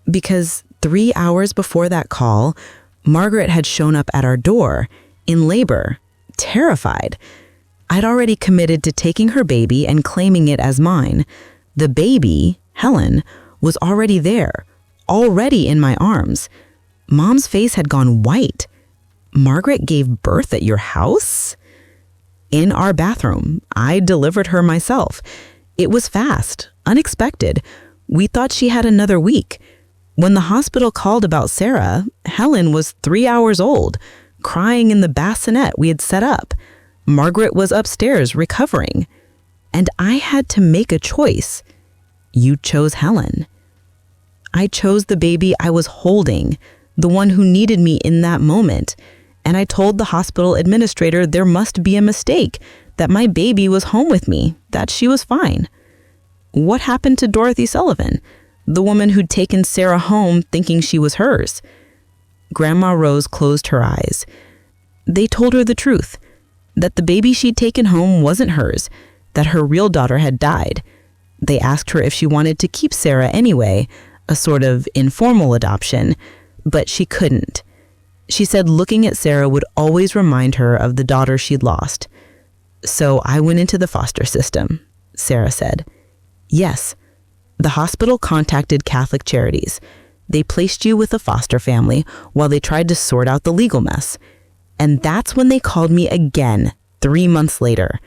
"Because 3 hours before that call, Margaret had shown up at our door, in labor, terrified. I'd already committed to taking her baby and claiming it as mine. The baby, Helen, was already there, already in my arms. Mom's face had gone white. Margaret gave birth at your house?" "In our bathroom. I delivered her myself. It was fast, unexpected. We thought she had another week. When the hospital called about Sarah, Helen was 3 hours old, crying in the bassinet we had set up. Margaret was upstairs recovering. And I had to make a choice. You chose Helen. I chose the baby I was holding, the one who needed me in that moment. And I told the hospital administrator there must be a mistake, that my baby was home with me, that she was fine. What happened to Dorothy Sullivan, the woman who'd taken Sarah home thinking she was hers?" Grandma Rose closed her eyes. "They told her the truth, that the baby she'd taken home wasn't hers, that her real daughter had died. They asked her if she wanted to keep Sarah anyway, a sort of informal adoption, but she couldn't. She said looking at Sarah would always remind her of the daughter she'd lost. So I went into the foster system," Sarah said. "Yes, the hospital contacted Catholic Charities. They placed you with a foster family while they tried to sort out the legal mess. And that's when they called me again, 3 months later.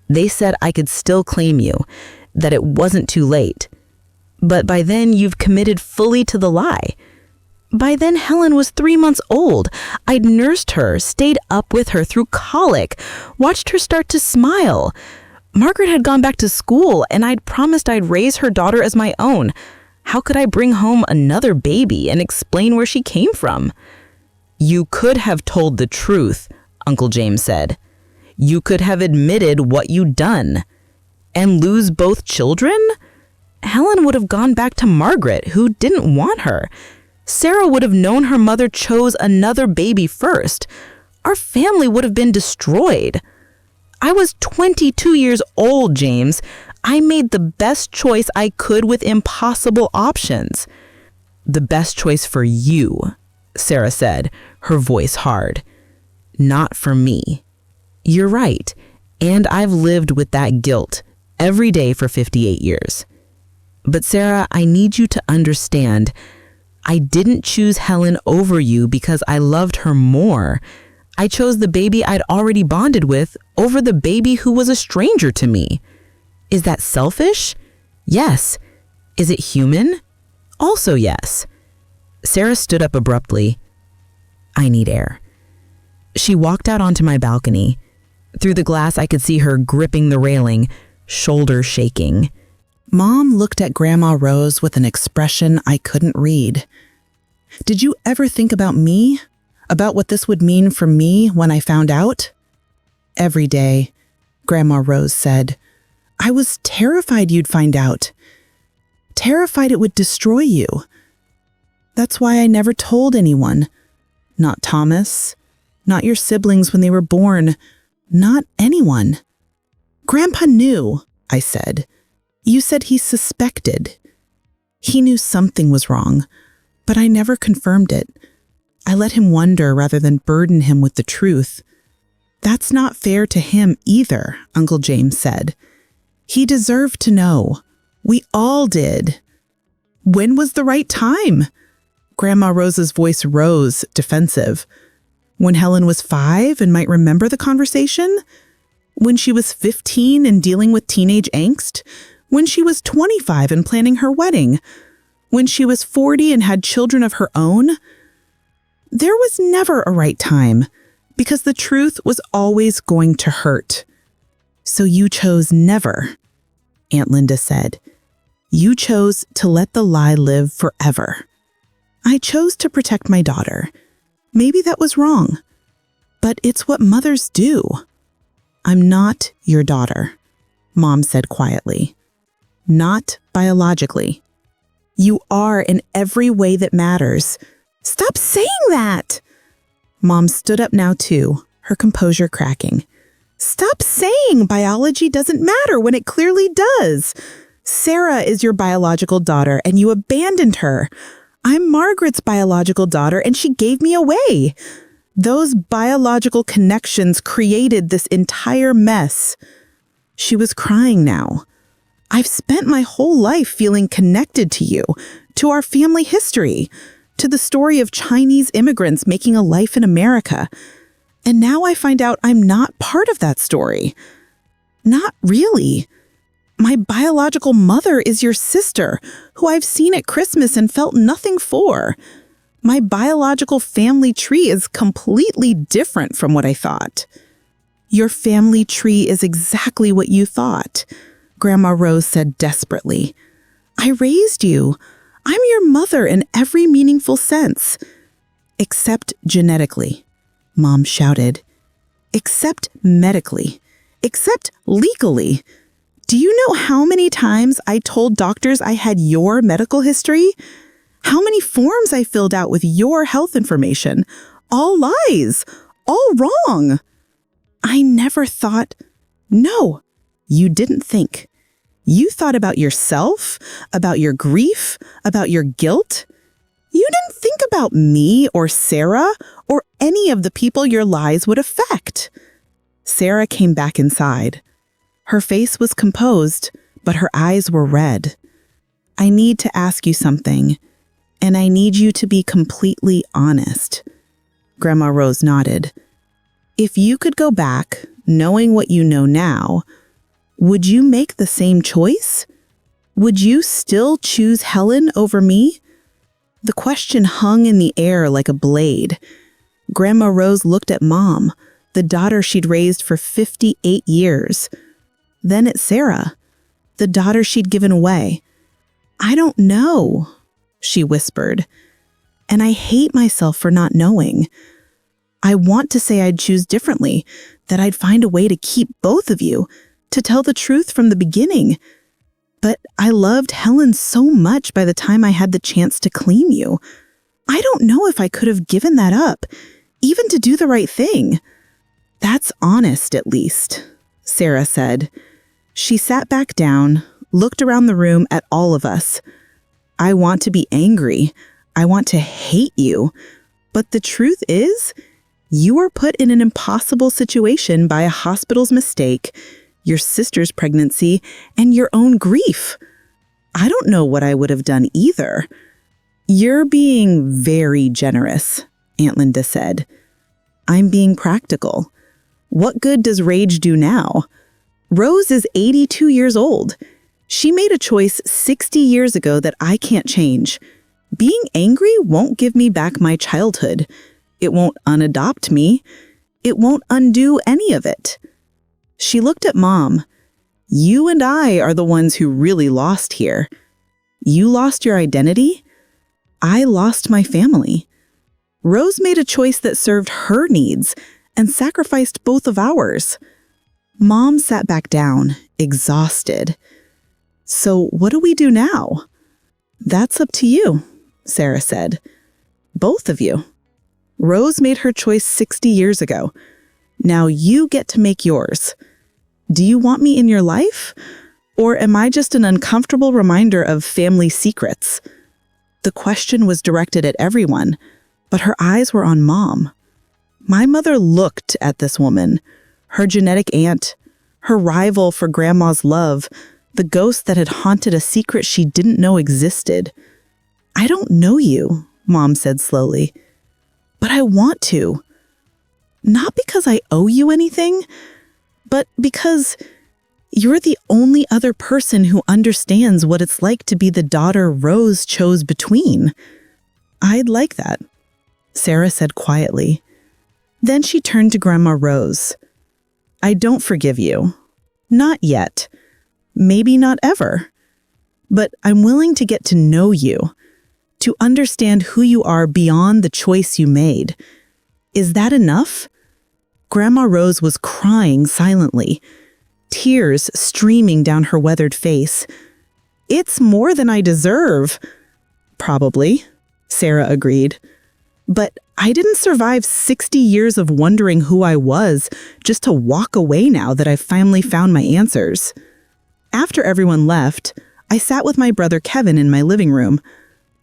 They said I could still claim you, that it wasn't too late. But by then you've committed fully to the lie. By then Helen was 3 months old. I'd nursed her, stayed up with her through colic, watched her start to smile. Margaret had gone back to school, and I'd promised I'd raise her daughter as my own. How could I bring home another baby and explain where she came from?" "You could have told the truth," Uncle James said. "You could have admitted what you'd done. And lose both children? Helen would have gone back to Margaret, who didn't want her. Sarah would have known her mother chose another baby first. Our family would have been destroyed. I was 22 years old, James. I made the best choice I could with impossible options." "The best choice for you," Sarah said, her voice hard. "Not for me. You're right, and I've lived with that guilt every day for 58 years.
But Sarah, I need you to understand, I didn't choose Helen over you because I loved her more. I chose the baby I'd already bonded with over the baby who was a stranger to me. Is that selfish? Yes. Is it human? Also yes. Sarah stood up abruptly. I need air. She walked out onto my balcony. Through the glass, I could see her gripping the railing, shoulders shaking.
Mom looked at Grandma Rose with an expression I couldn't read. Did you ever think about me? About what this would mean for me when I found out? Every day, Grandma Rose said, I was terrified you'd find out. Terrified it would destroy you. That's why I never told anyone. Not Thomas, not your siblings when they were born, not anyone. Grandpa knew, I said. You said he suspected. He knew something was wrong, but I never confirmed it. I let him wonder rather than burden him with the truth. That's not fair to him either, Uncle James said. He deserved to know. We all did. When was the right time? Grandma Rose's voice rose, defensive. When Helen was 5 and might remember the conversation? When she was 15 and dealing with teenage angst? When she was 25 and planning her wedding? When she was 40 and had children of her own? There was never a right time, because the truth was always going to hurt. So you chose never, Aunt Linda said. You chose to let the lie live forever. I chose to protect my daughter. Maybe that was wrong, but it's what mothers do. I'm not your daughter, Mom said quietly. Not biologically. You are in every way that matters. Stop saying that! Mom stood up now too, her composure cracking. Stop saying biology doesn't matter when it clearly does. Sarah is your biological daughter and you abandoned her. I'm Margaret's biological daughter and she gave me away. Those biological connections created this entire mess. She was crying now. I've spent my whole life feeling connected to you, to our family history, to the story of Chinese immigrants making a life in America. And now I find out I'm not part of that story. Not really. My biological mother is your sister, who I've seen at Christmas and felt nothing for. My biological family tree is completely different from what I thought. Your family tree is exactly what you thought, Grandma Rose said desperately. I raised you. I'm your mother in every meaningful sense. Except genetically, Mom shouted. Except medically. Except legally. Do you know how many times I told doctors I had your medical history? How many forms I filled out with your health information? All lies. All wrong. I never thought... No, you didn't think. You thought about yourself, about your grief, about your guilt. You didn't think about me or Sarah or any of the people your lies would affect. Sarah came back inside. Her face was composed, but her eyes were red. I need to ask you something, and I need you to be completely honest. Grandma Rose nodded. If you could go back, knowing what you know now, would you make the same choice? Would you still choose Helen over me? The question hung in the air like a blade. Grandma Rose looked at Mom, the daughter she'd raised for 58 years. Then at Sarah, the daughter she'd given away. I don't know, she whispered, and I hate myself for not knowing. I want to say I'd choose differently, that I'd find a way to keep both of you, to tell the truth from the beginning. But I loved Helen so much by the time I had the chance to claim you. I don't know if I could have given that up, even to do the right thing. That's honest, at least, Sarah said. She sat back down, looked around the room at all of us. I want to be angry. I want to hate you. But the truth is, you were put in an impossible situation by a hospital's mistake, your sister's pregnancy, and your own grief. I don't know what I would have done either. You're being very generous, Aunt Linda said. I'm being practical. What good does rage do now? Rose is 82 years old. She made a choice 60 years ago that I can't change. Being angry won't give me back my childhood. It won't unadopt me. It won't undo any of it. She looked at Mom. You and I are the ones who really lost here. You lost your identity. I lost my family. Rose made a choice that served her needs and sacrificed both of ours. Mom sat back down, exhausted. So what do we do now? That's up to you, Sarah said. Both of you. Rose made her choice 60 years ago. Now you get to make yours. Do you want me in your life? Or am I just an uncomfortable reminder of family secrets? The question was directed at everyone, but her eyes were on Mom. My mother looked at this woman, her genetic aunt, her rival for Grandma's love, the ghost that had haunted a secret she didn't know existed. I don't know you, Mom said slowly, but I want to. Not because I owe you anything, but because you're the only other person who understands what it's like to be the daughter Rose chose between. I'd like that, Sarah said quietly. Then she turned to Grandma Rose. I don't forgive you. Not yet. Maybe not ever. But I'm willing to get to know you, to understand who you are beyond the choice you made. Is that enough? Grandma Rose was crying silently, tears streaming down her weathered face. It's more than I deserve. Probably, Sarah agreed. But I didn't survive 60 years of wondering who I was just to walk away now that I've finally found my answers. After everyone left, I sat with my brother Kevin in my living room,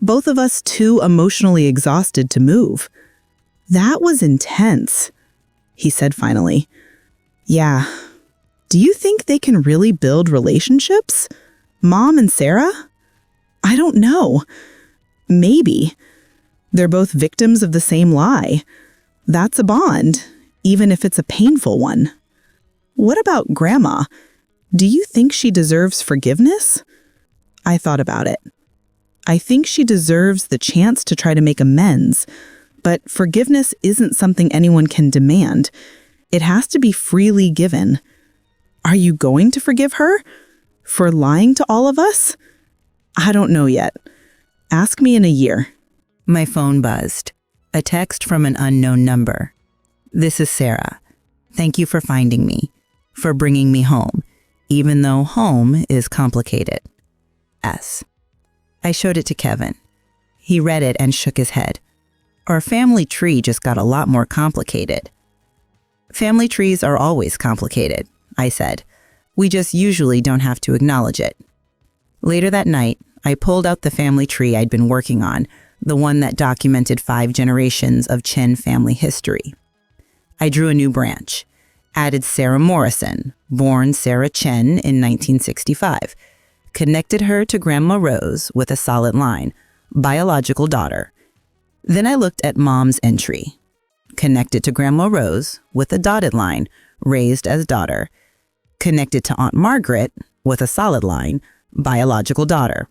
both of us too emotionally exhausted to move. That was intense, he said finally. Yeah. Do you think they can really build relationships? Mom and Sarah? I don't know. Maybe. They're both victims of the same lie. That's a bond, even if it's a painful one. What about Grandma? Do you think she deserves forgiveness? I thought about it. I think she deserves the chance to try to make amends, but forgiveness isn't something anyone can demand. It has to be freely given. Are you going to forgive her? For lying to all of us? I don't know yet. Ask me in a year.
My phone buzzed. A text from an unknown number. This is Sarah. Thank you for finding me, for bringing me home, even though home is complicated. S. I showed it to Kevin. He read it and shook his head. Our family tree just got a lot more complicated. Family trees are always complicated, I said. We just usually don't have to acknowledge it. Later that night, I pulled out the family tree I'd been working on, the one that documented 5 generations of Chen family history. I drew a new branch, added Sarah Morrison, born Sarah Chen in 1965, connected her to Grandma Rose with a solid line, biological daughter. Then I looked at Mom's entry, connected to Grandma Rose with a dotted line, raised as daughter, connected to Aunt Margaret with a solid line, biological daughter.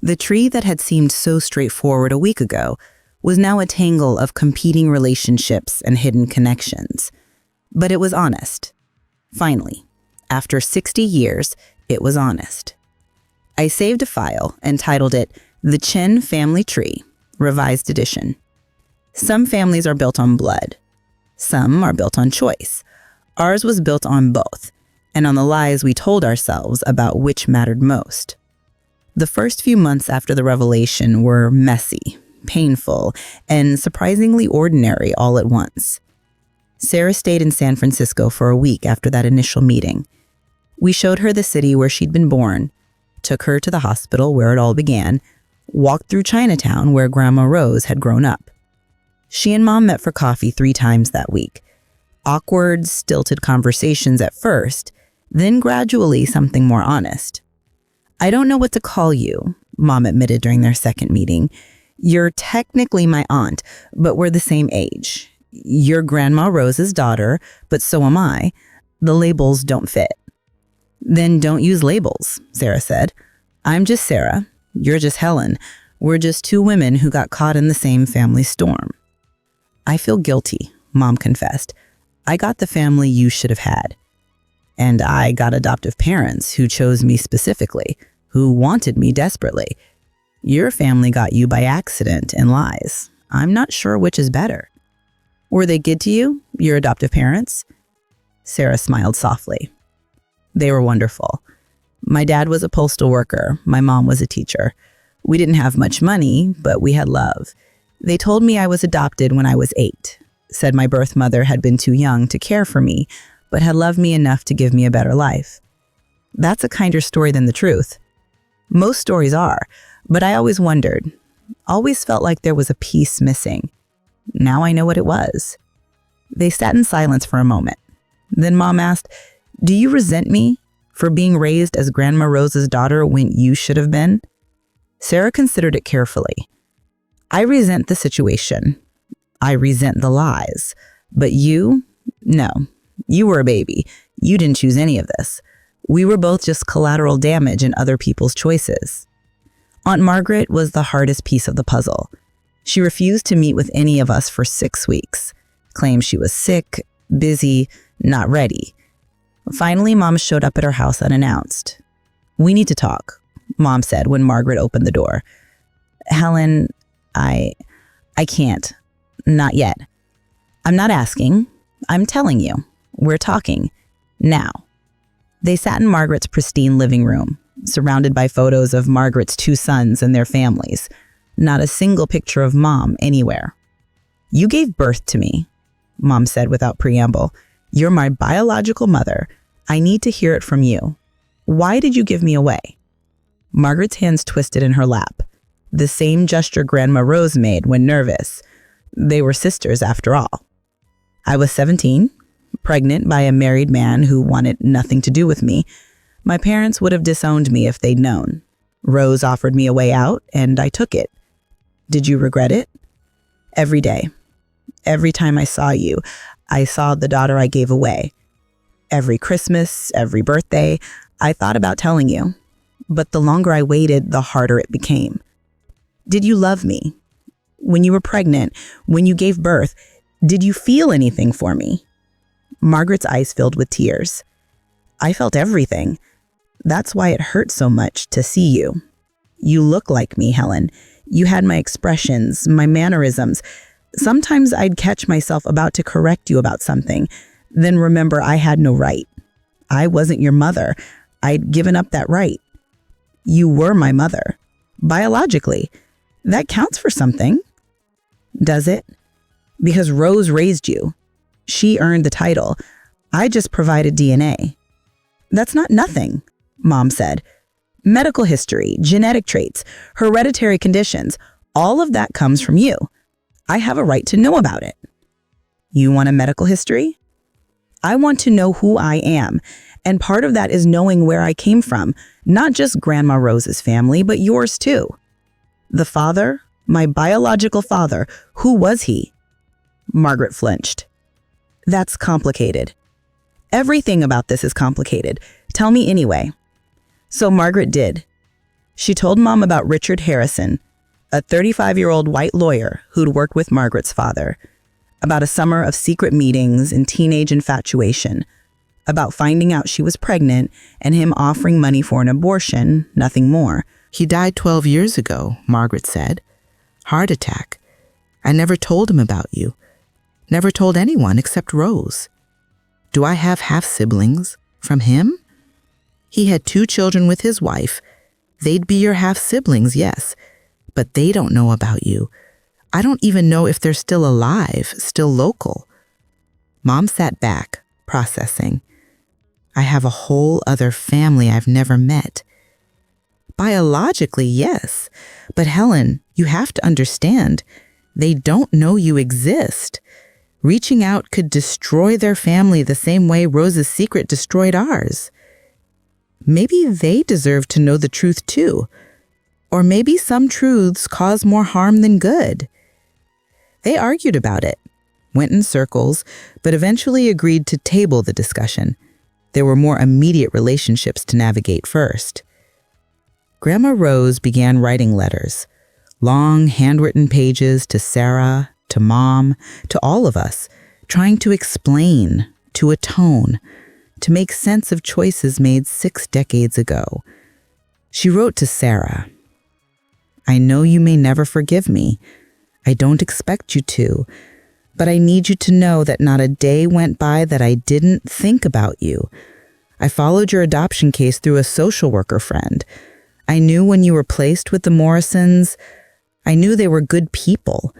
The tree that had seemed so straightforward a week ago was now a tangle of competing relationships and hidden connections. But it was honest. Finally, after 60 years, it was honest. I saved a file and titled it The Chen Family Tree, Revised Edition. Some families are built on blood. Some are built on choice. Ours was built on both, and on the lies we told ourselves about which mattered most. The first few months after the revelation were messy, painful, and surprisingly ordinary all at once. Sarah stayed in San Francisco for a week after that initial meeting. We showed her the city where she'd been born, took her to the hospital where it all began, walked through Chinatown where Grandma Rose had grown up. She and Mom met for coffee 3 times that week. Awkward, stilted conversations at first, then gradually something more honest. I don't know what to call you, Mom admitted during their second meeting. You're technically my aunt, but we're the same age. You're Grandma Rose's daughter, but so am I. The labels don't fit. Then don't use labels, Sarah said. I'm just Sarah. You're just Helen. We're just two women who got caught in the same family storm. I feel guilty, Mom confessed. I got the family you should have had. And I got adoptive parents who chose me specifically, who wanted me desperately. Your family got you by accident and lies. I'm not sure which is better. Were they good to you, your adoptive parents? Sarah smiled softly. They were wonderful. My dad was a postal worker. My mom was a teacher. We didn't have much money, but we had love. They told me I was adopted when I was 8, said my birth mother had been too young to care for me, but had loved me enough to give me a better life. That's a kinder story than the truth. Most stories are, but I always wondered, always felt like there was a piece missing. Now I know what it was. They sat in silence for a moment. Then Mom asked, do you resent me for being raised as Grandma Rose's daughter when you should have been? Sarah considered it carefully. I resent the situation. I resent the lies. But you? No. You were a baby. You didn't choose any of this. We were both just collateral damage in other people's choices. Aunt Margaret was the hardest piece of the puzzle. She refused to meet with any of us for 6 weeks, claimed she was sick, busy, not ready. Finally, Mom showed up at her house unannounced. We need to talk, Mom said when Margaret opened the door. Helen, I can't. Not yet. I'm not asking. I'm telling you. We're talking. Now. They sat in Margaret's pristine living room, surrounded by photos of Margaret's 2 sons and their families. Not a single picture of Mom anywhere. You gave birth to me, Mom said without preamble. You're my biological mother. I need to hear it from you. Why did you give me away? Margaret's hands twisted in her lap. The same gesture Grandma Rose made when nervous. They were sisters after all. I was 17, pregnant by a married man who wanted nothing to do with me. My parents would have disowned me if they'd known. Rose offered me a way out, and I took it. Did you regret it? Every day. Every time I saw you, I saw the daughter I gave away. Every Christmas, every birthday, I thought about telling you. But the longer I waited, the harder it became. Did you love me? When you were pregnant, when you gave birth, did you feel anything for me? Margaret's eyes filled with tears. I felt everything. That's why it hurt so much to see you. You look like me, Helen. You had my expressions, my mannerisms. Sometimes I'd catch myself about to correct you about something, then remember I had no right. I wasn't your mother. I'd given up that right. You were my mother. Biologically. That counts for something. Does it? Because Rose raised you. She earned the title. I just provided DNA. That's not nothing, Mom said. Medical history, genetic traits, hereditary conditions, all of that comes from you. I have a right to know about it. You want a medical history? I want to know who I am, and part of that is knowing where I came from, not just Grandma Rose's family, but yours too. The father, my biological father, who was he? Margaret flinched. That's complicated. Everything about this is complicated. Tell me anyway. So Margaret did. She told Mom about Richard Harrison, a 35-year-old white lawyer who'd worked with Margaret's father, about a summer of secret meetings and teenage infatuation, about finding out she was pregnant and him offering money for an abortion, nothing more.
He died 12 years ago, Margaret said. Heart attack. I never told him about you. Never told anyone except Rose. Do I have half-siblings from him? He had 2 children with his wife. They'd be your half-siblings, yes, but they don't know about you. I don't even know if they're still alive, still local. Mom sat back, processing. I have a whole other family I've never met. Biologically, yes, but Helen, you have to understand, they don't know you exist. Reaching out could destroy their family the same way Rose's secret destroyed ours. maybe they deserve to know the truth too. Or maybe some truths cause more harm than good. They argued about it, went in circles, but eventually agreed to table the discussion. There were more immediate relationships to navigate first. Grandma Rose began writing letters, long handwritten pages to Sarah, to Mom, to all of us, trying to explain, to atone, to make sense of choices made 6 decades ago. She wrote to Sarah, "I know you may never forgive me. I don't expect you to, but I need you to know that not a day went by that I didn't think about you. I followed your adoption case through a social worker friend. I knew when you were placed with the Morrisons, I knew they were good people.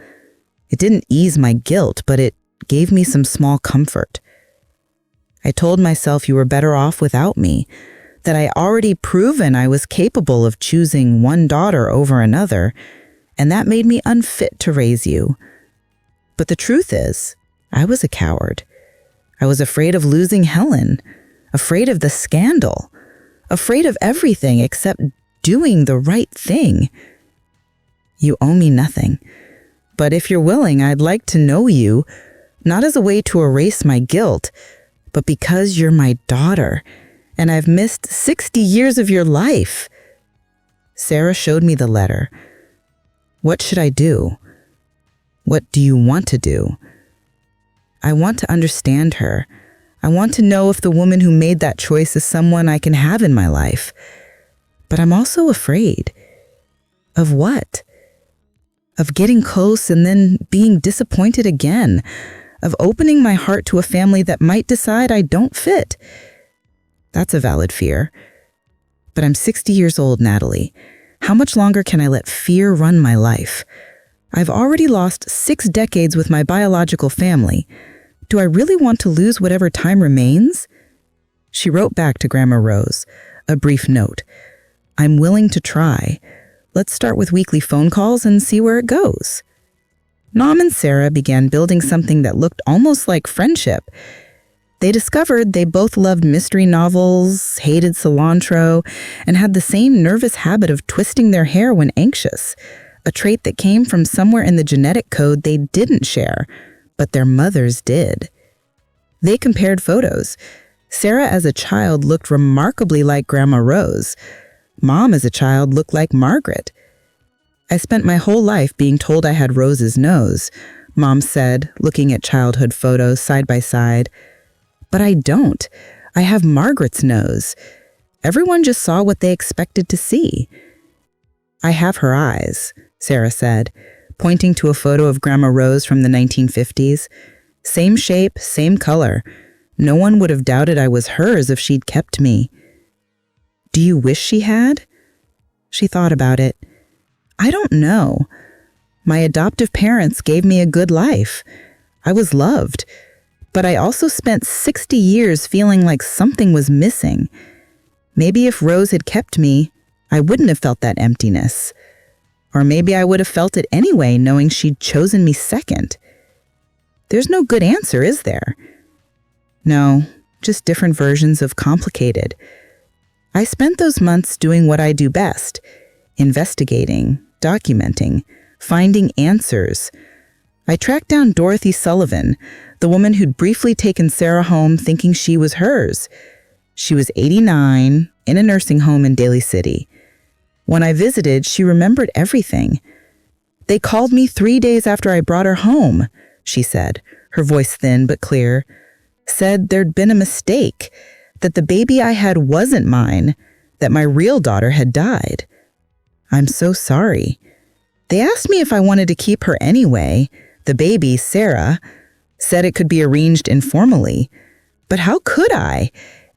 It didn't ease my guilt, but it gave me some small comfort. I told myself you were better off without me, that I already proven I was capable of choosing one daughter over another, and that made me unfit to raise you. But the truth is, I was a coward. I was afraid of losing Helen, afraid of the scandal, afraid of everything except doing the right thing. You owe me nothing, but if you're willing, I'd like to know you, not as a way to erase my guilt, but because you're my daughter, and I've missed 60 years of your life." Sarah showed me the letter. "What should I do? What do you want to do?" I want to understand her. I want to know if the woman who made that choice is someone I can have in my life. But I'm also afraid. Of what? Of getting close and then being disappointed again. Of opening my heart to a family that might decide I don't fit. That's a valid fear. But I'm 60 years old, Natalie. How much longer can I let fear run my life? I've already lost 6 decades with my biological family. Do I really want to lose whatever time remains? She wrote back to Grandma Rose, a brief note. "I'm willing to try. Let's start with weekly phone calls and see where it goes." Mom and Sarah began building something that looked almost like friendship. They discovered they both loved mystery novels, hated cilantro, and had the same nervous habit of twisting their hair when anxious, a trait that came from somewhere in the genetic code they didn't share, but their mothers did. They compared photos. Sarah as a child looked remarkably like Grandma Rose. Mom as a child looked like Margaret. "I spent my whole life being told I had Rose's nose," Mom said, looking at childhood photos side by side. "But I don't. I have Margaret's nose. Everyone just saw what they expected to see." "I have her eyes," Sarah said, pointing to a photo of Grandma Rose from the 1950s. "Same shape, same color. No one would have doubted I was hers if she'd kept me." "Do you wish she had?" She thought about it. "I don't know. My adoptive parents gave me a good life. I was loved. But I also spent 60 years feeling like something was missing. Maybe if Rose had kept me, I wouldn't have felt that emptiness. Or maybe I would have felt it anyway, knowing she'd chosen me second. There's no good answer, is there? No, just different versions of complicated. I spent those months doing what I do best, investigating, documenting, finding answers. I tracked down Dorothy Sullivan, the woman who'd briefly taken Sarah home thinking she was hers. She was 89, in a nursing home in Daly City. When I visited, she remembered everything. "They called me 3 days after I brought her home," she said, her voice thin but clear. "Said there'd been a mistake, that the baby I had wasn't mine, that my real daughter had died. I'm so sorry. They asked me if I wanted to keep her anyway. The baby, Sarah, said it could be arranged informally. But how could I?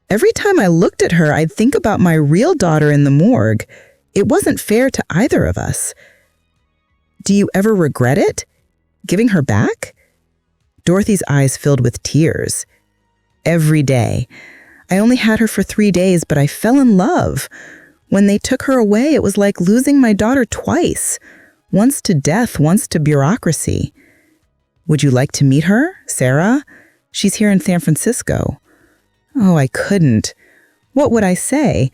Every time I looked at her, I'd think about my real daughter in the morgue. It wasn't fair to either of us. Do you ever regret it? Giving her back?" Dorothy's eyes filled with tears. "Every day. I only had her for 3 days, but I fell in love. When they took her away, it was like losing my daughter twice. Once to death, once to bureaucracy. Would you like to meet her, Sarah? She's here in San Francisco." "Oh, I couldn't. What would I say?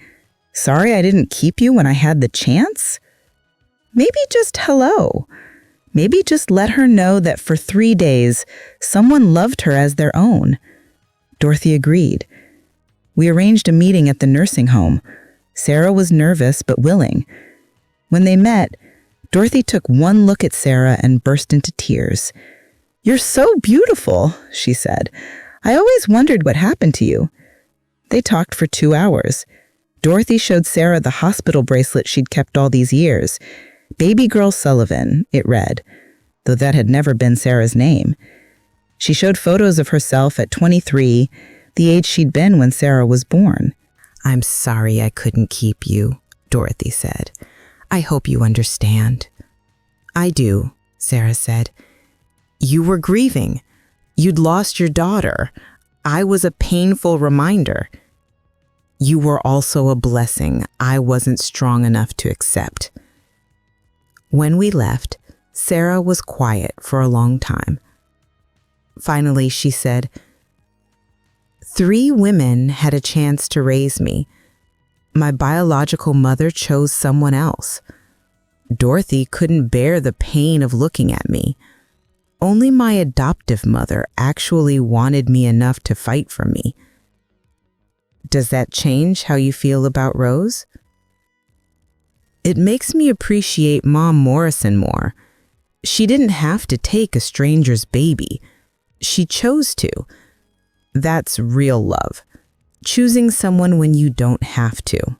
Sorry I didn't keep you when I had the chance? Maybe just hello. Maybe just let her know that for 3 days, someone loved her as their own. Dorothy agreed. We arranged a meeting at the nursing home. Sarah was nervous but willing. When they met, Dorothy took one look at Sarah and burst into tears. "You're so beautiful," she said. "I always wondered what happened to you." They talked for 2 hours. Dorothy showed Sarah the hospital bracelet she'd kept all these years. "Baby Girl Sullivan," it read, though that had never been Sarah's name. She showed photos of herself at 23, the age she'd been when Sarah was born.
"I'm sorry I couldn't keep you," Dorothy said. "I hope you understand." "I do," Sarah said. "You were grieving. You'd lost your daughter. I was a painful reminder. You were also a blessing I wasn't strong enough to accept." When we left, Sarah was quiet for a long time. Finally, she said, "3 women had a chance to raise me. My biological mother chose someone else. Dorothy couldn't bear the pain of looking at me. Only my adoptive mother actually wanted me enough to fight for me. Does that change how you feel about Rose? It makes me appreciate Mom Morrison more. She didn't have to take a stranger's baby. She chose to. That's real love. Choosing someone when you don't have to."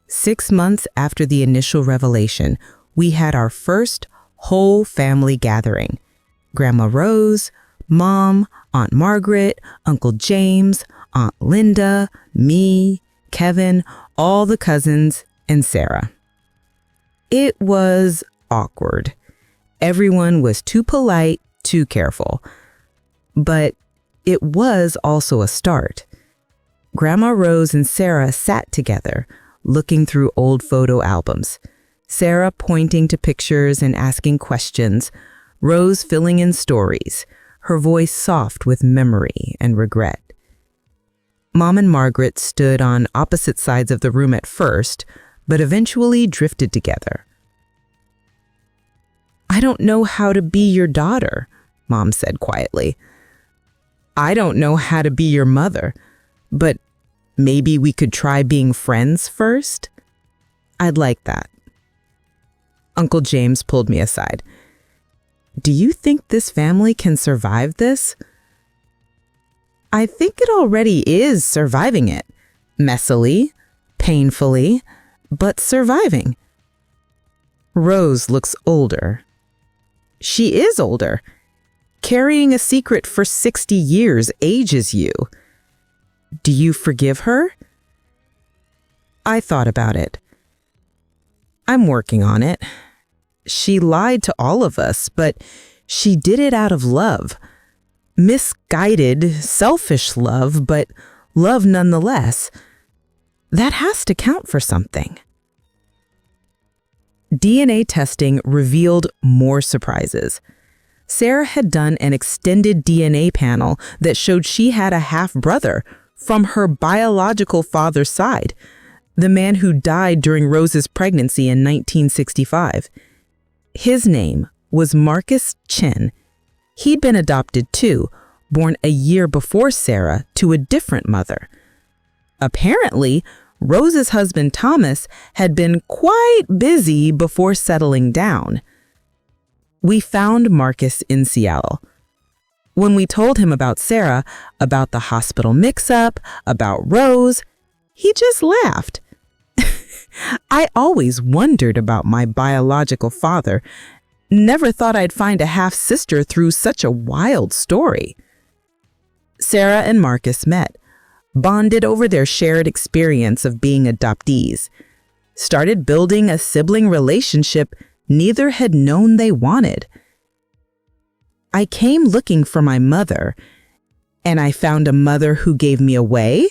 6 months after the initial revelation, we had our first whole family gathering. Grandma Rose, Mom, Aunt Margaret, Uncle James, Aunt Linda, me, Kevin, all the cousins, and Sarah. It was awkward. Everyone was too polite, too careful. But it was also a start. Grandma Rose and Sarah sat together, looking through old photo albums. Sarah pointing to pictures and asking questions, Rose filling in stories, her voice soft with memory and regret. Mom and Margaret stood on opposite sides of the room at first, but eventually drifted together. "I don't know how to be your daughter," Mom said quietly. "I don't know how to be your mother, but maybe we could try being friends first? I'd like that." Uncle James pulled me aside. "Do you think this family can survive this?" "I think it already is surviving it. Messily, painfully, but surviving." Rose looks older. She is older. Carrying a secret for 60 years ages you. Do you forgive her? I thought about it. I'm working on it. She lied to all of us, but she did it out of love. Misguided, selfish love, but love nonetheless. That has to count for something. DNA testing revealed more surprises. Sarah had done an extended DNA panel that showed she had a half-brother from her biological father's side, the man who died during Rose's pregnancy in 1965. His name was Marcus Chen. He'd been adopted too, born a year before Sarah to a different mother. Apparently, Rose's husband Thomas had been quite busy before settling down. We found Marcus in Seattle. When we told him about Sarah, about the hospital mix-up, about Rose, he just laughed. I always wondered about my biological father. Never thought I'd find a half-sister through such a wild story. Sarah and Marcus met, bonded over their shared experience of being adoptees, started building a sibling relationship neither had known they wanted. I came looking for my mother, and I found a mother who gave me away,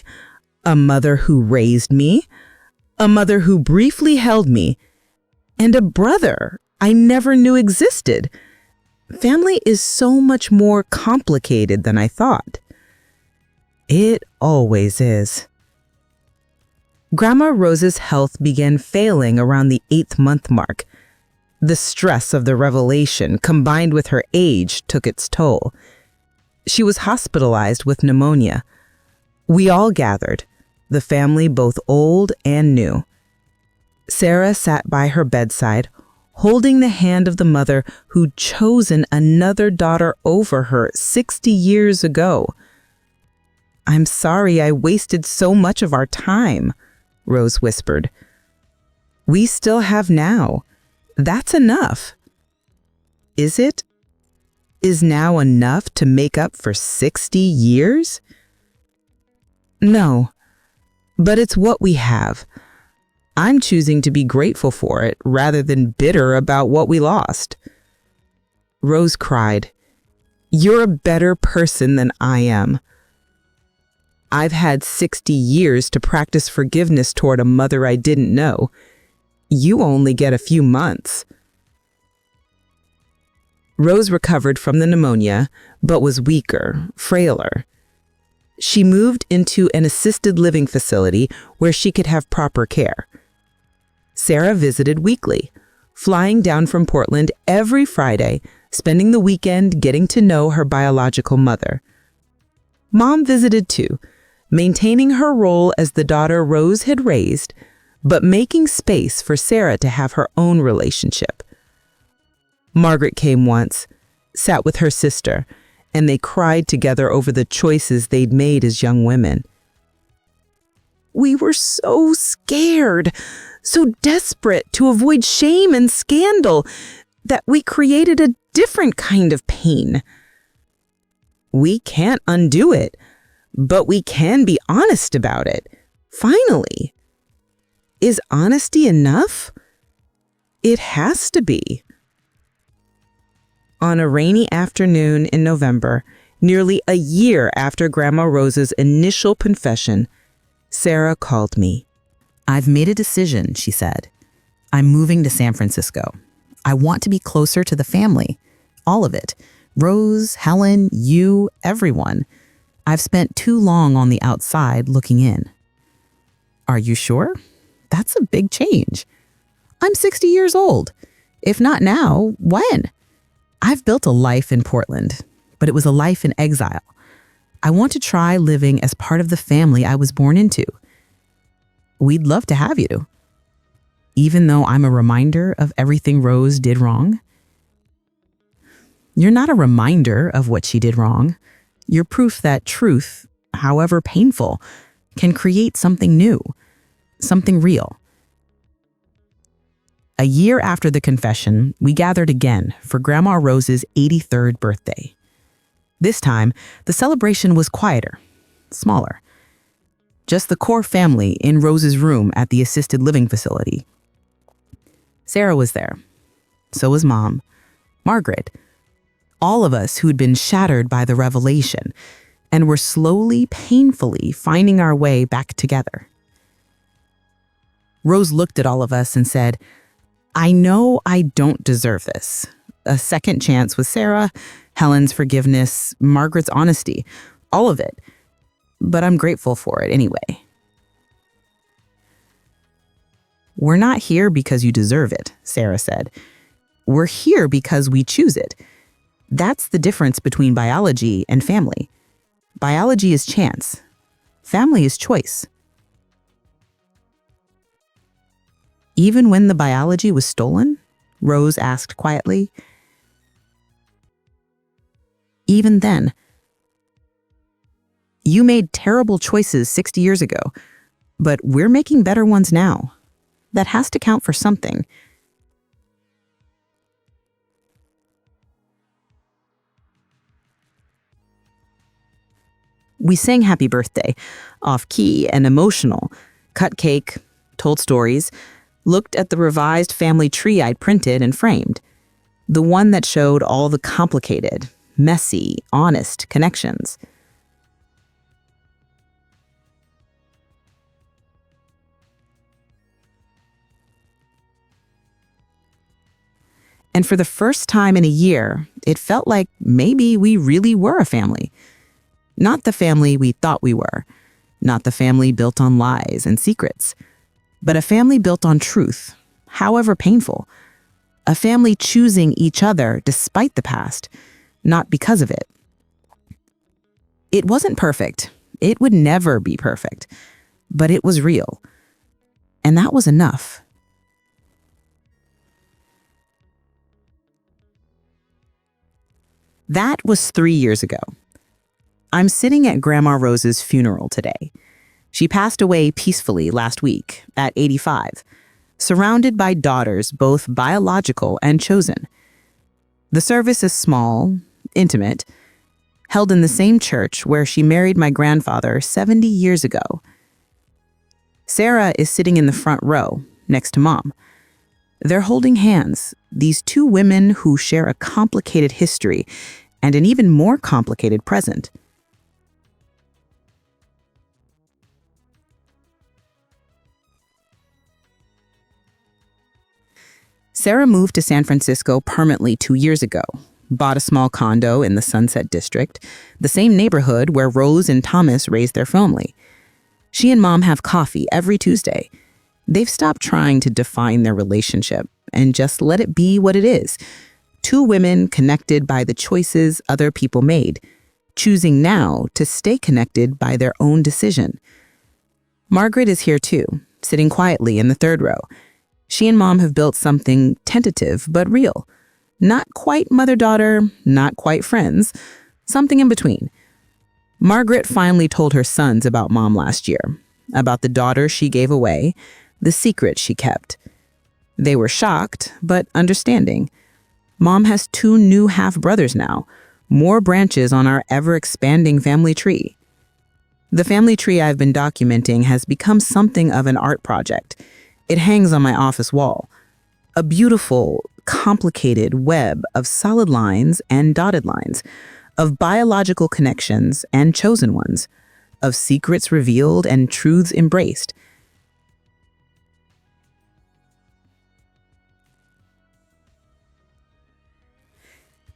a mother who raised me, a mother who briefly held me, and a brother I never knew existed. Family is so much more complicated than I thought.
It always is. Grandma Rose's health began failing around the 8th month mark. The stress of the revelation, combined with her age, took its toll. She was hospitalized with pneumonia. We all gathered, the family both old and new. Sarah sat by her bedside, holding the hand of the mother who'd chosen another daughter over her 60 years ago. "I'm sorry I wasted so much of our time," Rose whispered. "We still have now. That's enough." Is it? Is now enough to make up for 60 years? No, but it's what we have. I'm choosing to be grateful for it rather than bitter about what we lost. Rose cried, "You're a better person than I am. I've had 60 years to practice forgiveness toward a mother I didn't know. You only get a few months." Rose recovered from the pneumonia, but was weaker, frailer. She moved into an assisted living facility where she could have proper care. Sarah visited weekly, flying down from Portland every Friday, spending the weekend getting to know her biological mother. Mom visited too, maintaining her role as the daughter Rose had raised, but making space for Sarah to have her own relationship. Margaret came once, sat with her sister, and they cried together over the choices they'd made as young women. "We were so scared, so desperate to avoid shame and scandal, that we created a different kind of pain. We can't undo it, but we can be honest about it. Finally. Is honesty enough? It has to be." On a rainy afternoon in November, nearly a year after Grandma Rose's initial confession, Sarah called me.
"I've made a decision," she said. "I'm moving to San Francisco. I want to be closer to the family. All of it. Rose, Helen, you, everyone. I've spent too long on the outside looking in." "Are you sure? That's a big change. I'm 60 years old. If not now, when? I've built a life in Portland, but it was a life in exile. I want to try living as part of the family I was born into. We'd love to have you. Even though I'm a reminder of everything Rose did wrong." "You're not a reminder of what she did wrong. You're proof that truth, however painful, can create something new, something real." A year after the confession, we gathered again for Grandma Rose's 83rd birthday. This time, the celebration was quieter, smaller. Just the core family in Rose's room at the assisted living facility. Sarah was there. So was Mom, Margaret, all of us who'd been shattered by the revelation and were slowly, painfully finding our way back together. Rose looked at all of us and said, "I know I don't deserve this. A second chance with Sarah, Helen's forgiveness, Margaret's honesty, all of it. But I'm grateful for it anyway." "We're not here because you deserve it," Sarah said. "We're here because we choose it. That's the difference between biology and family. Biology is chance. Family is choice." "Even when the biology was stolen?" Rose asked quietly. "Even then. You made terrible choices 60 years ago, but we're making better ones now. That has to count for something." We sang Happy Birthday, off-key and emotional, cut cake, told stories, looked at the revised family tree I'd printed and framed, the one that showed all the complicated, messy, honest connections. And for the first time in a year, it felt like maybe we really were a family.
Not the family we thought we were, not the family built on lies and secrets, but a family built on truth, however painful. A family choosing each other despite the past, not because of it. It wasn't perfect. It would never be perfect. But it was real. And that was enough. That was 3 years ago. I'm sitting at Grandma Rose's funeral today. She passed away peacefully last week at 85, surrounded by daughters, both biological and chosen. The service is small, intimate, held in the same church where she married my grandfather 70 years ago. Sarah is sitting in the front row, next to Mom. They're holding hands, these two women who share a complicated history and an even more complicated present. Sarah moved to San Francisco permanently 2 years ago, bought a small condo in the Sunset District, the same neighborhood where Rose and Thomas raised their family. She and Mom have coffee every Tuesday. They've stopped trying to define their relationship and just let it be what it is. Two women connected by the choices other people made, choosing now to stay connected by their own decision. Margaret is here too, sitting quietly in the third row. She and Mom have built something tentative but real. Not quite mother-daughter, not quite friends, something in between. Margaret finally told her sons about Mom last year, about the daughter she gave away, the secret she kept. They were shocked, but understanding. Mom has 2 new half-brothers now, more branches on our ever-expanding family tree. The family tree I've been documenting has become something of an art project. It hangs on my office wall. A beautiful, complicated web of solid lines and dotted lines, of biological connections and chosen ones, of secrets revealed and truths embraced.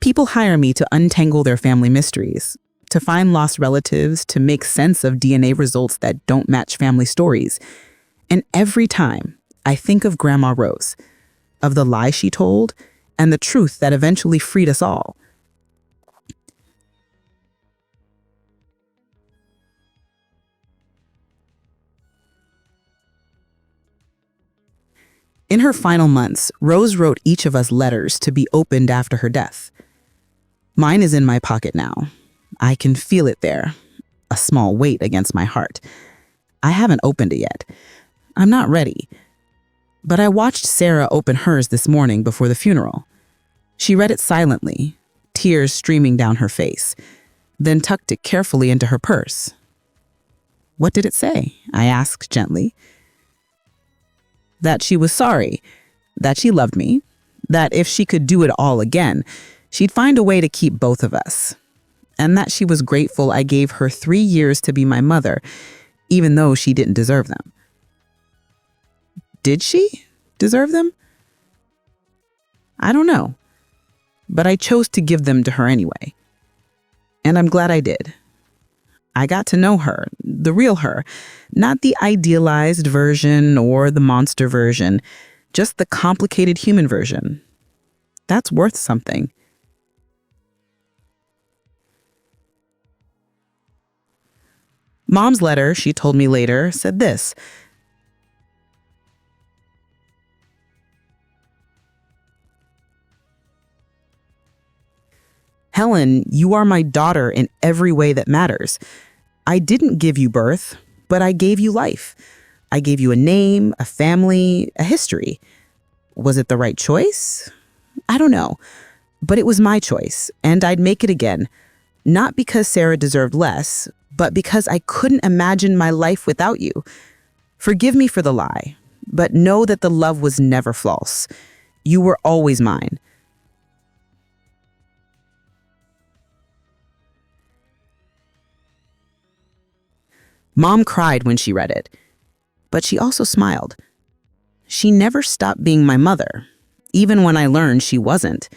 People hire me to untangle their family mysteries, to find lost relatives, to make sense of DNA results that don't match family stories. And every time, I think of Grandma Rose, of the lie she told, and the truth that eventually freed us all. In her final months, Rose wrote each of us letters to be opened after her death. Mine is in my pocket now. I can feel it there, a small weight against my heart. I haven't opened it yet. I'm not ready. But I watched Sarah open hers this morning before the funeral. She read it silently, tears streaming down her face, then tucked it carefully into her purse. What did it say? I asked gently. That she was sorry, that she loved me, that if she could do it all again, she'd find a way to keep both of us, and that she was grateful I gave her 3 years to be my mother, even though she didn't deserve them. Did she deserve them? I don't know, but I chose to give them to her anyway. And I'm glad I did. I got to know her, the real her, not the idealized version or the monster version, just the complicated human version. That's worth something. Mom's letter, she told me later, said this: Helen, you are my daughter in every way that matters. I didn't give you birth, but I gave you life. I gave you a name, a family, a history. Was it the right choice? I don't know, but it was my choice, and I'd make it again. Not because Sarah deserved less, but because I couldn't imagine my life without you. Forgive me for the lie, but know that the love was never false. You were always mine. Mom cried when she read it, but she also smiled. She never stopped being my mother, even when I learned she wasn't.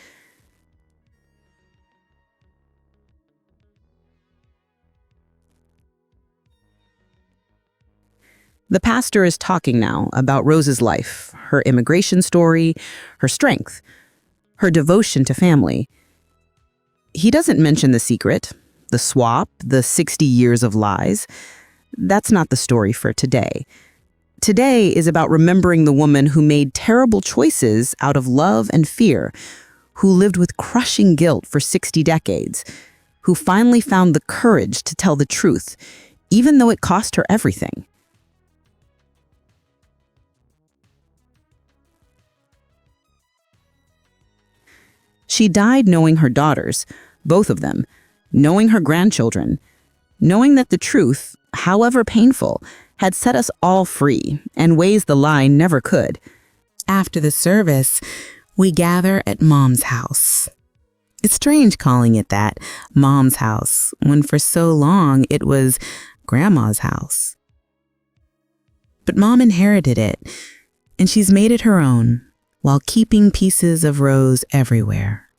The pastor is talking now about Rose's life, her immigration story, her strength, her devotion to family. He doesn't mention the secret, the swap, the 60 years of lies. That's not the story for today. Today is about remembering the woman who made terrible choices out of love and fear, who lived with crushing guilt for 60 decades, who finally found the courage to tell the truth, even though it cost her everything. She died knowing her daughters, both of them, knowing her grandchildren, knowing that the truth, however painful, had set us all free in ways the lie never could.
After the service, we gather at Mom's house. It's strange calling it that, Mom's house, when for so long it was Grandma's house. But Mom inherited it, and she's made it her own, while keeping pieces of Rose everywhere.